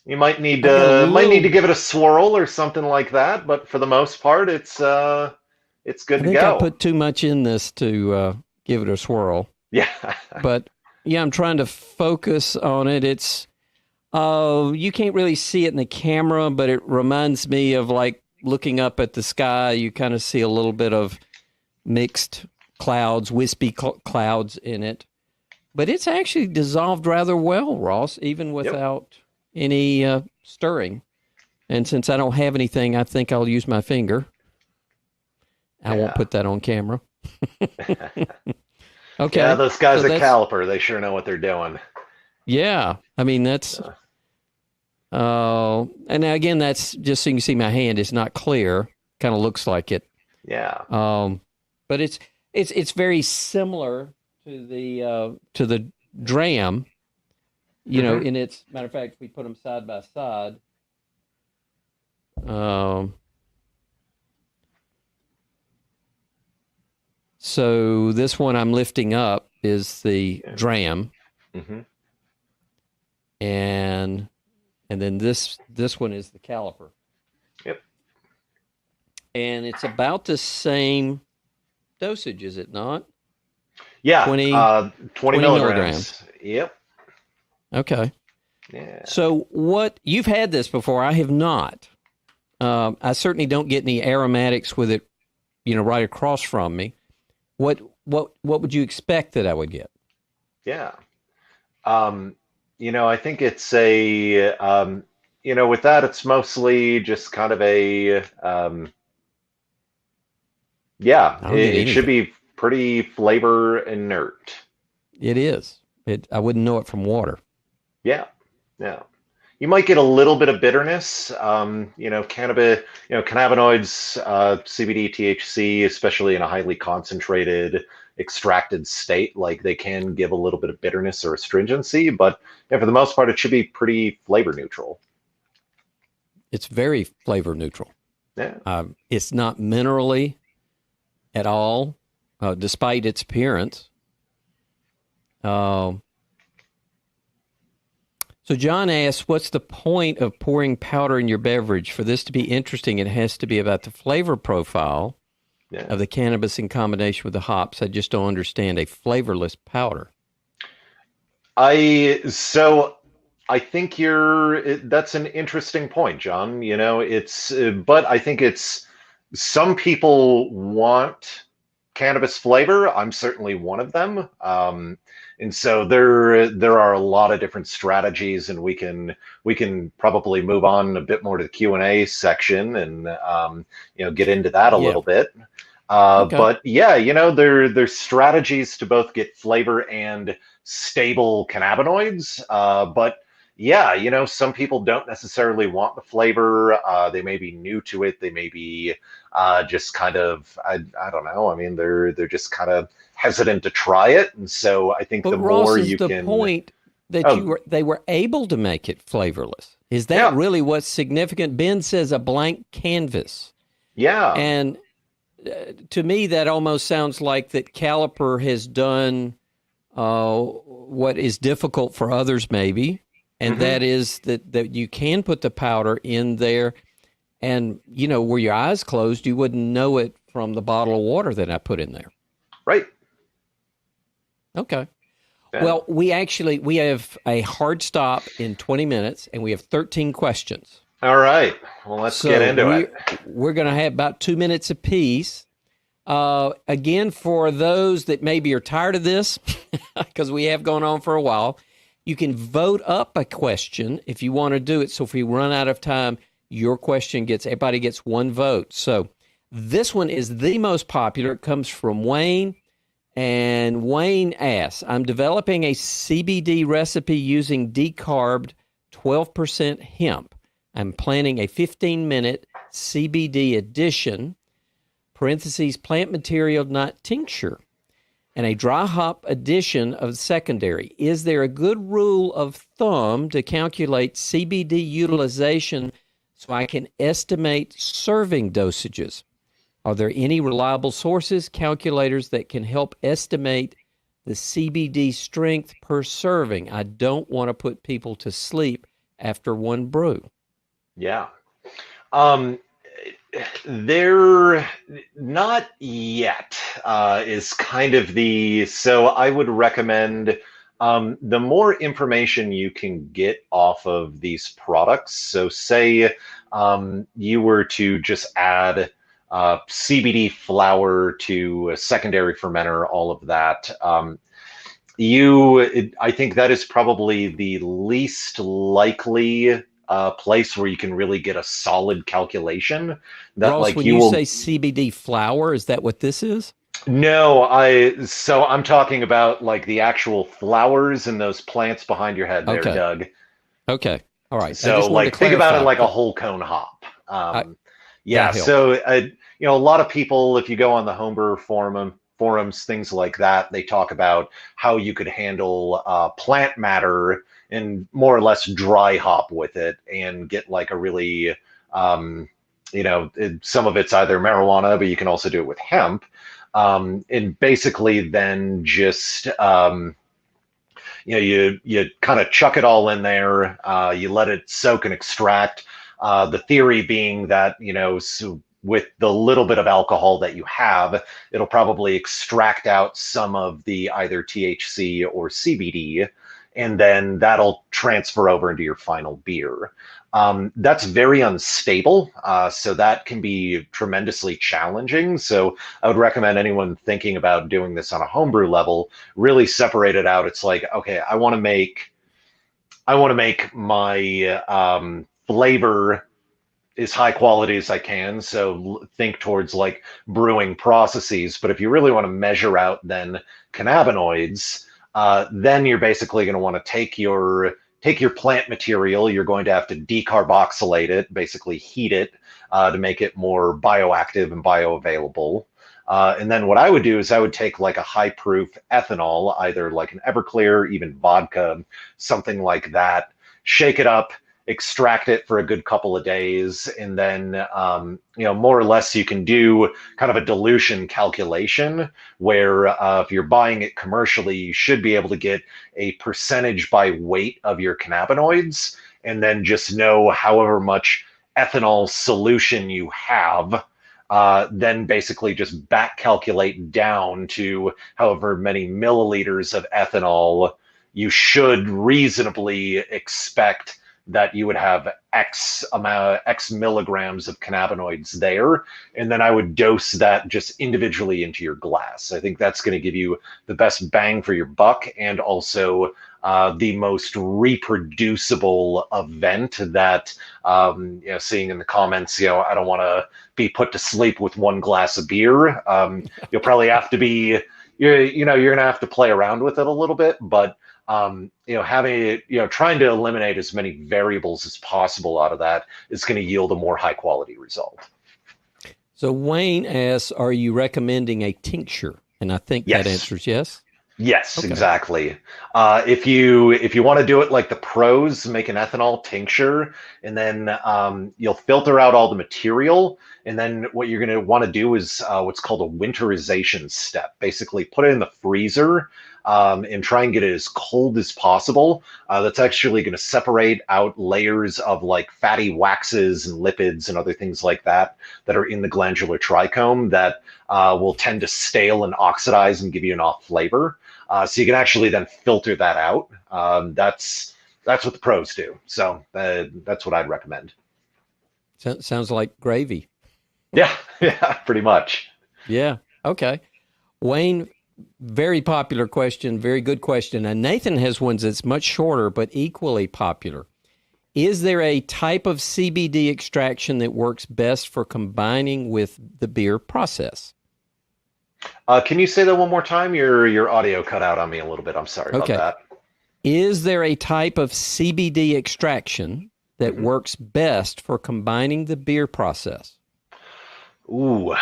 S2: You might need
S1: I got a
S2: to
S1: little.
S2: give it a swirl or something like that, but for the most part, it's good
S1: I
S2: to
S1: think I
S2: go.
S1: put too much in this to give it a swirl.
S2: Yeah.
S1: But yeah, I'm trying to focus on it. It's you can't really see it in the camera, but it reminds me of like looking up at the sky. You kind of see a little bit of mixed clouds, wispy clouds in it. But it's actually dissolved rather well, Ross, even
S2: Yep.
S1: without any stirring. And since I don't have anything, I think I'll use my finger. I won't put that on camera. Okay.
S2: Yeah, those guys
S1: So
S2: at Caliper, they sure know what they're doing.
S1: yeah. I mean, that's, and now again, that's just so you can see my hand. It's not clear. Kind of looks like it.
S2: Yeah.
S1: But it's very similar to the dram, in its matter of fact, if we put them side by side, so this one I'm lifting up is the dram, and then this one is the caliper.
S2: Yep.
S1: And it's about the same dosage, is it not?
S2: Yeah.
S1: 20
S2: milligrams. Yep.
S1: Okay.
S2: Yeah.
S1: So what you've had this before, I have not. I certainly don't get any aromatics with it, right across from me. What would you expect that I would get?
S2: Yeah. I think it's with that, it's mostly just kind of it should be pretty flavor inert.
S1: It is. I wouldn't know it from water.
S2: Yeah. Yeah. You might get a little bit of bitterness. Cannabinoids, CBD, THC, especially in a highly concentrated, extracted state, like they can give a little bit of bitterness or astringency, but for the most part, it should be pretty flavor neutral.
S1: It's very flavor neutral.
S2: Yeah.
S1: It's not minerally at all, despite its appearance. So John asks, what's the point of pouring powder in your beverage? For this to be interesting, it has to be about the flavor profile of the cannabis in combination with the hops. I just don't understand a flavorless powder.
S2: I think that's an interesting point, John. But I think it's, some people want cannabis flavor. I'm certainly one of them. And so there are a lot of different strategies, and we can probably move on a bit more to the Q&A section and get into that a little bit. Okay. But there's strategies to both get flavor and stable cannabinoids. But some people don't necessarily want the flavor. They may be new to it. They may be just kind of, I don't know. I mean, they're just kind of hesitant to try it. And so I think the
S1: Ross,
S2: more
S1: is
S2: you
S1: the
S2: can...
S1: point that they were able to make it flavorless. Is that really what's significant? Ben says a blank canvas.
S2: Yeah.
S1: And to me, that almost sounds like that Caliper has done what is difficult for others maybe. And that is that you can put the powder in there, and, where your eyes closed, you wouldn't know it from the bottle of water that I put in there.
S2: Right.
S1: Okay. Yeah. Well, we have a hard stop in 20 minutes, and we have 13 questions.
S2: All right. Well, let's get into it.
S1: We're going to have about 2 minutes apiece. Again, for those that maybe are tired of this, because we have gone on for a while, you can vote up a question if you want to do it. So if we run out of time, your question everybody gets one vote. So this one is the most popular. It comes from Wayne. And Wayne asks, I'm developing a CBD recipe using decarbed 12% hemp. I'm planning a 15-minute CBD addition, parentheses, plant material, not tincture, and a dry hop addition of secondary. Is there a good rule of thumb to calculate CBD utilization so I can estimate serving dosages? Are there any reliable sources, calculators that can help estimate the CBD strength per serving? I don't want to put people to sleep after one brew.
S2: Yeah. Um, they're not yet, is kind of so I would recommend the more information you can get off of these products. So say you were to just add CBD flower to a secondary fermenter, all of that. I think that is probably the least likely place where you can really get a solid calculation that
S1: Ross,
S2: like
S1: when
S2: you
S1: you
S2: will.
S1: say CBD flower, is that what this is?
S2: No, so I'm talking about like the actual flowers and those plants behind your head there,
S1: Okay.
S2: Doug.
S1: Okay. All right. I
S2: So
S1: just wanted to
S2: like think about it
S1: clarify.
S2: like a whole cone hop.
S1: I,
S2: Yeah,
S1: that helps.
S2: so a lot of people, if you go on the homebrew forums, things like that, they talk about how you could handle plant matter and more or less dry hop with it and get like a really, some of it's either marijuana, but you can also do it with hemp. And basically then just you kind of chuck it all in there, you let it soak and extract. The theory being that so with the little bit of alcohol that you have, it'll probably extract out some of the either THC or CBD, and then that'll transfer over into your final beer. That's very unstable, so that can be tremendously challenging. So I would recommend anyone thinking about doing this on a homebrew level really separate it out. It's like, okay, I want to make my flavor as high quality as I can. So think towards like brewing processes. But if you really want to measure out then cannabinoids, then you're basically going to want to take your plant material. You're going to have to decarboxylate it, basically heat it to make it more bioactive and bioavailable. And then what I would do is I would take like a high proof ethanol, either like an Everclear, even vodka, something like that, shake it up, extract it for a good couple of days, and then more or less you can do kind of a dilution calculation where if you're buying it commercially, you should be able to get a percentage by weight of your cannabinoids, and then just know however much ethanol solution you have. Then basically just back calculate down to however many milliliters of ethanol you should reasonably expect that you would have X amount, X milligrams of cannabinoids there. And then I would dose that just individually into your glass. I think that's going to give you the best bang for your buck and also the most reproducible event that, seeing in the comments, I don't want to be put to sleep with one glass of beer. You'll probably have to be, you're going to have to play around with it a little bit, but trying to eliminate as many variables as possible out of that is going to yield a more high quality result.
S1: So Wayne asks, are you recommending a tincture? And I think
S2: Yes.
S1: that answers yes.
S2: Yes,
S1: Okay.
S2: exactly. If you want to do it like the pros, make an ethanol tincture, and then you'll filter out all the material, and then what you're going to want to do is what's called a winterization step. Basically, put it in the freezer and try and get it as cold as possible. That's actually going to separate out layers of like fatty waxes and lipids and other things like that that are in the glandular trichome that will tend to stale and oxidize and give you an off flavor. So you can actually then filter that out. That's what the pros do. So that's what I'd recommend.
S1: Sounds like gravy.
S2: Yeah, pretty much.
S1: Yeah. Okay. Wayne, very popular question, very good question. And Nathan has one that's much shorter, but equally popular. Is there a type of CBD extraction that works best for combining with the beer process?
S2: Can you say that one more time? Your audio cut out on me a little bit. I'm sorry about that.
S1: Is there a type of CBD extraction that works best for combining the beer process?
S2: Ooh,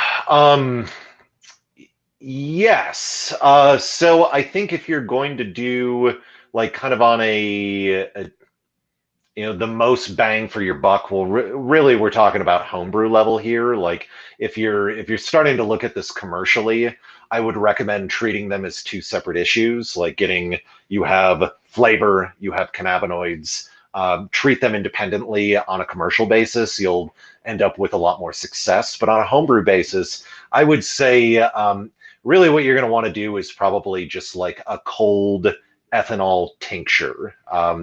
S2: yes. So I think if you're going to do like kind of on the most bang for your buck, well, really we're talking about homebrew level here. Like if you're starting to look at this commercially, I would recommend treating them as two separate issues, like you have flavor, you have cannabinoids. Treat them independently on a commercial basis. You'll end up with a lot more success. But on a homebrew basis, I would say really what you're going to want to do is probably just like a cold ethanol tincture.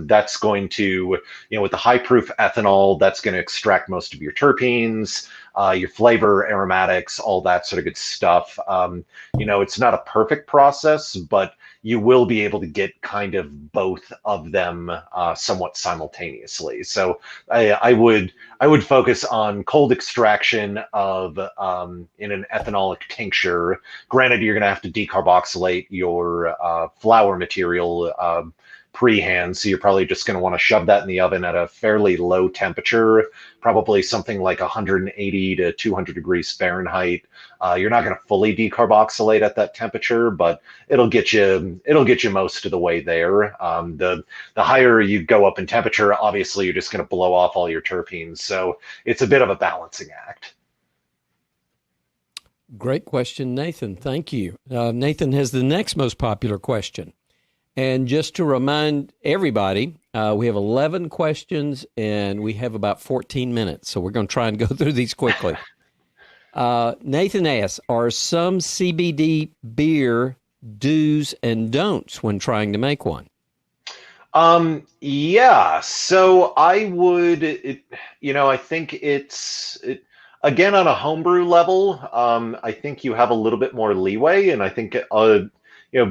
S2: That's going to, with the high proof ethanol, that's going to extract most of your terpenes, your flavor, aromatics, all that sort of good stuff. It's not a perfect process, but you will be able to get kind of both of them somewhat simultaneously. So I would focus on cold extraction of in an ethanolic tincture. Granted, you're going to have to decarboxylate your flour material pre-hand, so you're probably just going to want to shove that in the oven at a fairly low temperature, probably something like 180 to 200 degrees Fahrenheit. You're not going to fully decarboxylate at that temperature, but it'll get you most of the way there. The higher you go up in temperature, obviously you're just going to blow off all your terpenes. So it's a bit of a balancing act.
S1: Great question, Nathan. Thank you. Nathan has the next most popular question. And just to remind everybody, we have 11 questions and we have about 14 minutes. So we're going to try and go through these quickly. Nathan asks, are some CBD beer do's and don'ts when trying to make one?
S2: Yeah, so I would, I think again, on a homebrew level, I think you have a little bit more leeway, and I think,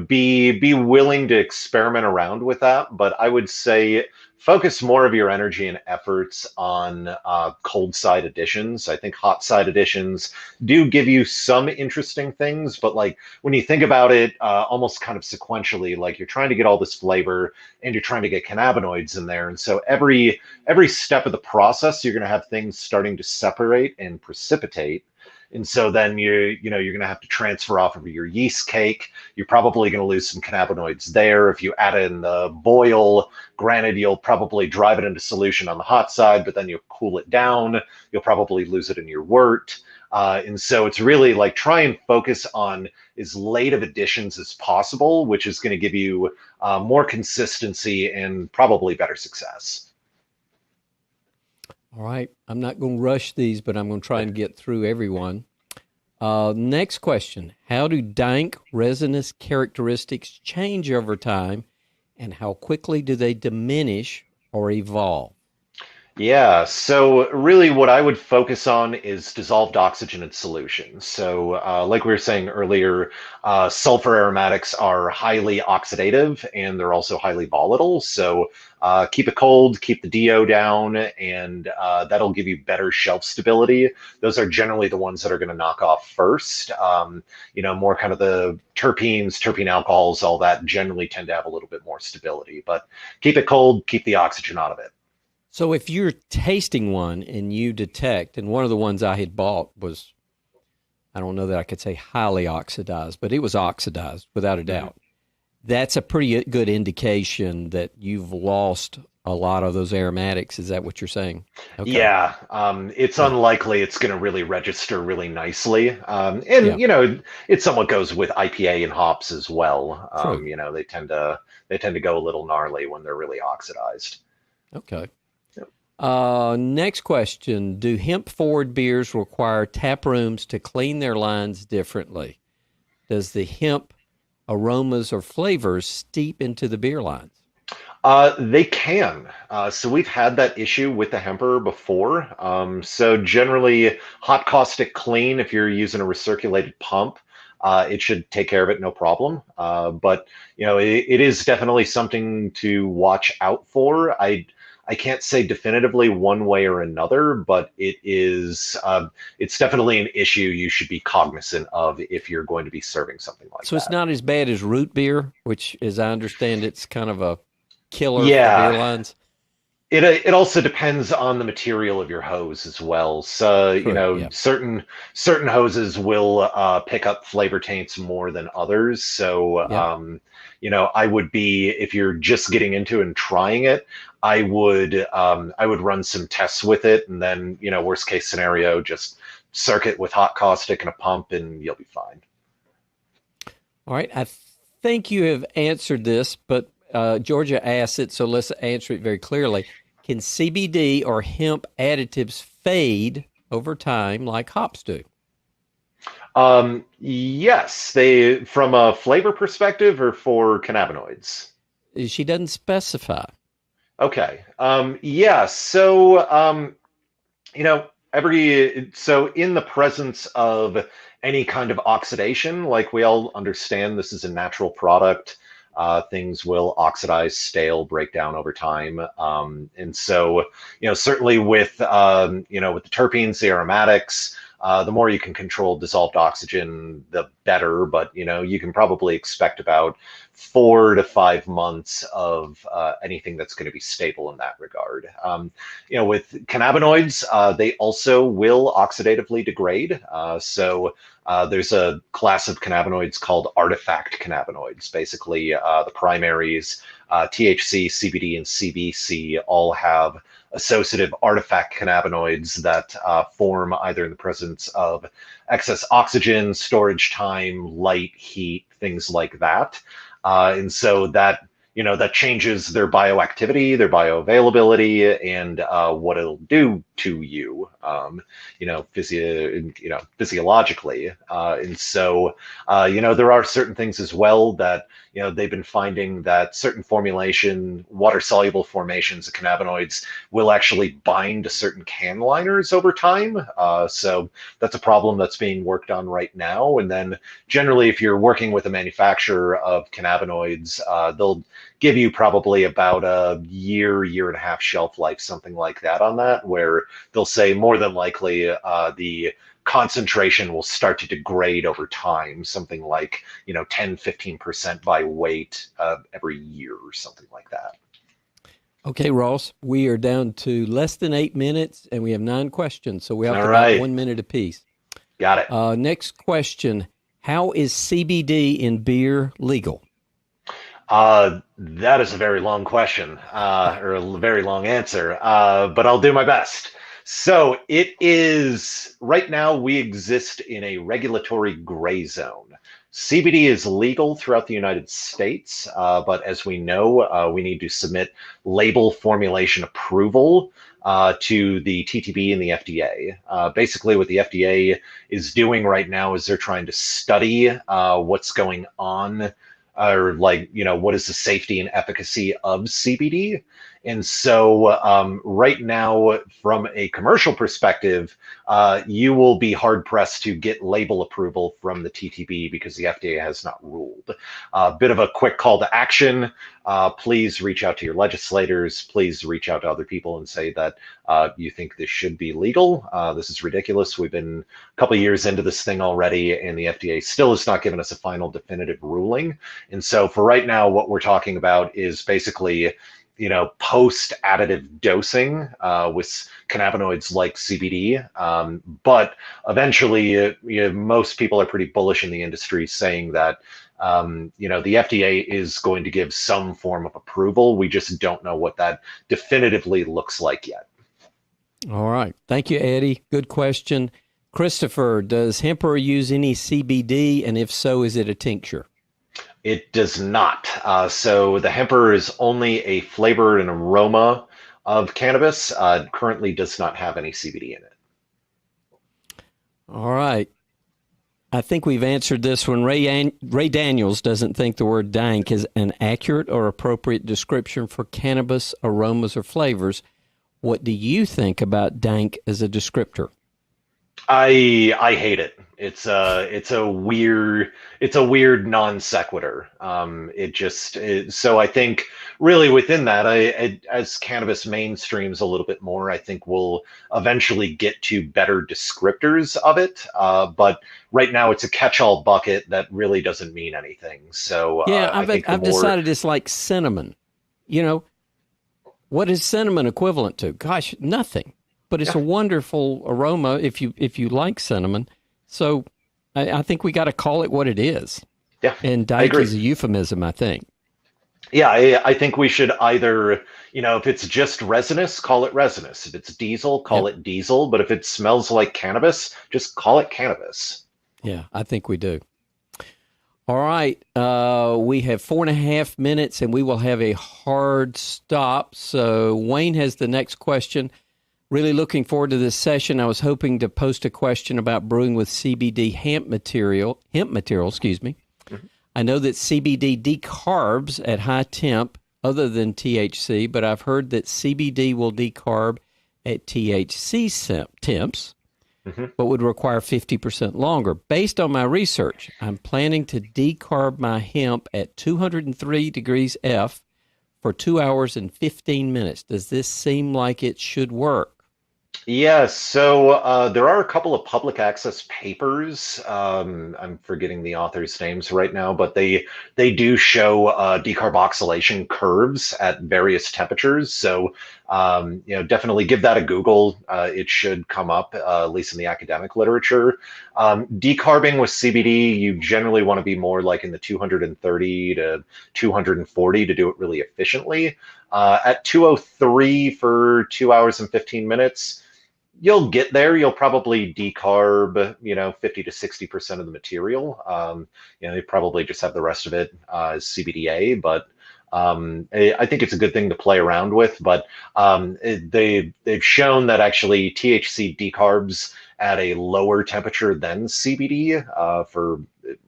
S2: be willing to experiment around with that. But I would say focus more of your energy and efforts on cold side additions. I think hot side additions do give you some interesting things, but like when you think about it, almost kind of sequentially, like you're trying to get all this flavor and you're trying to get cannabinoids in there. And so every step of the process, you're going to have things starting to separate and precipitate. And so then you're going to have to transfer off of your yeast cake. You're probably going to lose some cannabinoids there. If you add in the boil, granted, you'll probably drive it into solution on the hot side, but then you'll cool it down. You'll probably lose it in your wort. And so it's really like try and focus on as late of additions as possible, which is going to give you more consistency and probably better success.
S1: All right. I'm not going to rush these, but I'm going to try and get through everyone. Next question. How do dank resinous characteristics change over time, and how quickly do they diminish or evolve?
S2: Yeah, so really what I would focus on is dissolved oxygen in solution. So like we were saying earlier, sulfur aromatics are highly oxidative and they're also highly volatile. So keep it cold, keep the DO down, and that'll give you better shelf stability. Those are generally the ones that are going to knock off first. More kind of the terpenes, terpene alcohols, all that generally tend to have a little bit more stability. But keep it cold, keep the oxygen out of it.
S1: So if you're tasting one and you detect, and one of the ones I had bought was, I don't know that I could say highly oxidized, but it was oxidized without a doubt. That's a pretty good indication that you've lost a lot of those aromatics. Is that what you're saying? Okay.
S2: Yeah, it's unlikely it's going to really register really nicely. It somewhat goes with IPA and hops as well. They tend to go a little gnarly when they're really oxidized.
S1: Okay. Next question. Do hemp-forward beers require tap rooms to clean their lines differently? Does the hemp aromas or flavors steep into the beer lines?
S2: They can. So we've had that issue with the Hemperor before. So generally, hot caustic clean, if you're using a recirculated pump, it should take care of it, no problem. But it is definitely something to watch out for. I can't say definitively one way or another, but it's definitely an issue you should be cognizant of if you're going to be serving something like that.
S1: So it's not as bad as root beer, which, as I understand, it's kind of a killer for beer lines.
S2: It also depends on the material of your hose as well. So, certain hoses will pick up flavor taints more than others. So, I would be, if you're just getting into and trying it, I would run some tests with it, and then, worst case scenario, just circuit with hot caustic and a pump and you'll be fine.
S1: All right. I think you have answered this, but Georgia asked it, so let's answer it very clearly. Can CBD or hemp additives fade over time like hops do?
S2: Yes, they from a flavor perspective or for cannabinoids.
S1: She doesn't specify.
S2: Okay. Yeah. So, you know, so in the presence of any kind of oxidation, like we all understand, this is a natural product. Things will oxidize, stale, break down over time. And so, certainly with, with the terpenes, the aromatics, the more you can control dissolved oxygen, the better. But, you can probably expect about 4 to 5 months of anything that's going to be stable in that regard. With cannabinoids, they also will oxidatively degrade. There's a class of cannabinoids called artifact cannabinoids. Basically, the primaries, THC, CBD, and CBC, all have associative artifact cannabinoids that form either in the presence of excess oxygen, storage time, light, heat, things like that. And so that changes their bioactivity, their bioavailability, and what it'll do to you, physiologically. And so, there are certain things as well that, they've been finding that certain formulation, water-soluble formations of cannabinoids will actually bind to certain can liners over time. So that's a problem that's being worked on right now. And then generally, if you're working with a manufacturer of cannabinoids, they'll give you probably about a year and a half shelf life, something like that on that, where they'll say more than likely the concentration will start to degrade over time, something like 10-15% by weight every year or something like that.
S1: Okay, Ross, we are down to less than 8 minutes and we have 9 questions, so we have
S2: about
S1: 1 minute apiece.
S2: Got it.
S1: Next question: how is CBD in beer legal?
S2: That is a very long question, or a very long answer, but I'll do my best. So it is, right now we exist in a regulatory gray zone. CBD is legal throughout the United States, but as we know, we need to submit label formulation approval to the TTB and the FDA. Basically, what the FDA is doing right now is they're trying to study what's going on, or what is the safety and efficacy of CBD. And so right now, from a commercial perspective, you will be hard pressed to get label approval from the TTB because the FDA has not ruled. A bit of a quick call to action. Please reach out to your legislators. Please reach out to other people and say that you think this should be legal. This is ridiculous. We've been a couple of years into this thing already, and the FDA still has not given us a final definitive ruling. And so for right now, what we're talking about is basically post additive dosing with cannabinoids like CBD. But eventually, most people are pretty bullish in the industry saying that, the FDA is going to give some form of approval. We just don't know what that definitively looks like yet.
S1: All right. Thank you, Eddie. Good question. Christopher, does Hemperor use any CBD? And if so, is it a tincture?
S2: It does not. So the Hemperor is only a flavor and aroma of cannabis. Currently does not have any CBD in it.
S1: All right. I think we've answered this one. Ray Daniels doesn't think the word dank is an accurate or appropriate description for cannabis aromas or flavors. What do you think about dank as a descriptor?
S2: I hate it. It's a weird non sequitur. So I think really within that, as cannabis mainstreams a little bit more, I think we'll eventually get to better descriptors of it. But right now it's a catch-all bucket that really doesn't mean anything. So
S1: yeah, I've decided it's like cinnamon. What is cinnamon equivalent to? Gosh, nothing. But it's a wonderful aroma if you like cinnamon. So I think we got to call it what it is.
S2: Yeah,
S1: and dank is a euphemism, I think.
S2: Yeah, I think we should either, if it's just resinous, call it resinous. If it's diesel, call it diesel. But if it smells like cannabis, just call it cannabis.
S1: Yeah, I think we do. All right. We have 4.5 minutes, and we will have a hard stop. So Wayne has the next question. Really looking forward to this session. I was hoping to post a question about brewing with CBD hemp material, excuse me. Mm-hmm. I know that CBD decarbs at high temp other than THC, but I've heard that CBD will decarb at THC temps, but would require 50% longer. Based on my research, I'm planning to decarb my hemp at 203 degrees F for 2 hours and 15 minutes. Does this seem like it should work?
S2: Yes, so there are a couple of public access papers. I'm forgetting the authors' names right now, but they do show decarboxylation curves at various temperatures. So definitely give that a Google. It should come up, at least in the academic literature. Decarbing with CBD, you generally want to be more like in the 230 to 240 to do it really efficiently. At 203 for 2 hours and 15 minutes, you'll get there. You'll probably decarb, 50 to 60% of the material. They probably just have the rest of it as CBDA, but I think it's a good thing to play around with. But they've shown that actually THC decarbs at a lower temperature than CBD for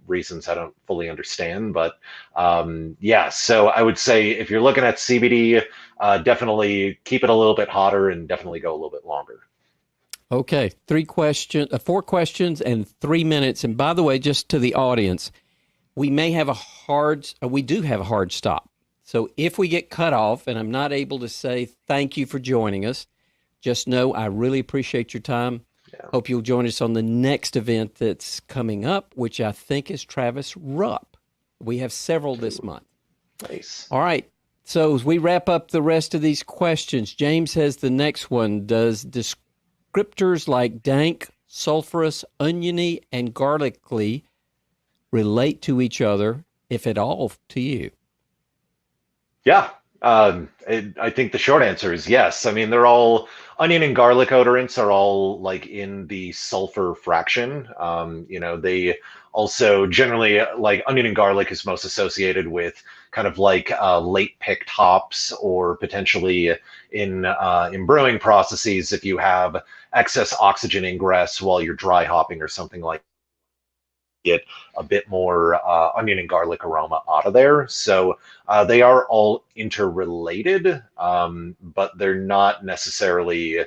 S2: reasons I don't fully understand. But so I would say if you're looking at CBD, definitely keep it a little bit hotter and definitely go a little bit longer.
S1: Okay, 4 questions and 3 minutes. And by the way, just to the audience, we do have a hard stop. So if we get cut off and I'm not able to say thank you for joining us, just know I really appreciate your time. Yeah. Hope you'll join us on the next event that's coming up, which I think is Travis Rupp. We have several this month.
S2: Nice.
S1: All right. So as we wrap up the rest of these questions, James has the next one. Does descriptors like dank, sulfurous, oniony, and garlicky relate to each other, if at all, to you?
S2: Yeah, I think the short answer is yes. I mean, they're all onion and garlic odorants are all like in the sulfur fraction. They also generally like onion and garlic is most associated with kind of like late picked hops, or potentially in brewing processes if you have excess oxygen ingress while you're dry hopping or something like. Get a bit more onion and garlic aroma out of there. So they are all interrelated, but they're not necessarily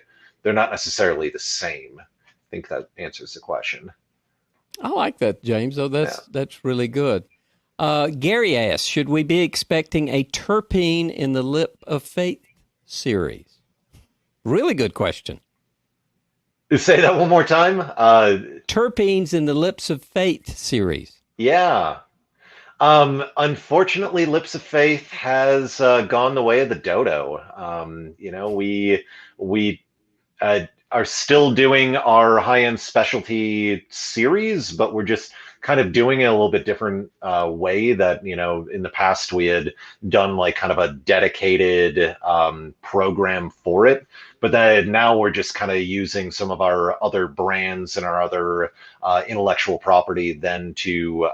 S2: the same. I think that answers the question.
S1: I like that, James. Oh, that's really good. Gary asks, should we be expecting a terpene in the Lip of Faith series? Really good question.
S2: Say that one more time.
S1: Terpenes in the Lips of Faith series.
S2: Yeah. Unfortunately, Lips of Faith has gone the way of the dodo. We are still doing our high-end specialty series, but we're just kind of doing it a little bit different way that, in the past we had done like kind of a dedicated program for it. But then now we're just kind of using some of our other brands and our other intellectual property then to,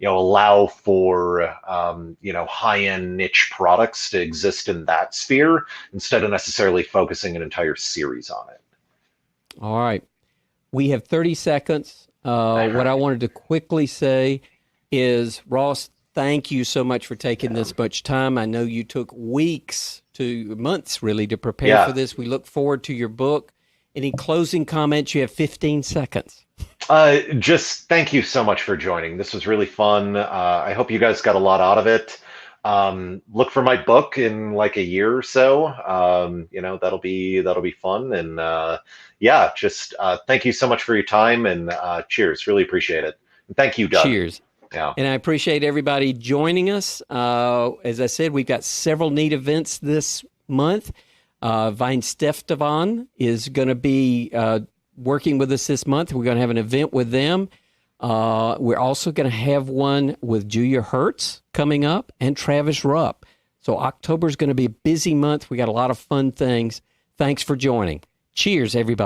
S2: allow for, high-end niche products to exist in that sphere instead of necessarily focusing an entire series on it.
S1: All right. We have 30 seconds. What I wanted to quickly say is, Ross, thank you so much for taking this much time. I know you took weeks to months, really, to prepare for this. We look forward to your book. Any closing comments? You have 15 seconds.
S2: Just thank you so much for joining. This was really fun. I hope you guys got a lot out of it. Look for my book in like a year or so. That'll be fun. And just thank you so much for your time, and cheers. Really appreciate it. And thank you, Doug.
S1: Cheers.
S2: Yeah.
S1: And I appreciate everybody joining us. As I said, we've got several neat events this month. Vine Steftevan is going to be working with us this month. We're going to have an event with them. We're also going to have one with Julia Hertz coming up and Travis Rupp. So October is going to be a busy month. We got a lot of fun things. Thanks for joining. Cheers, everybody.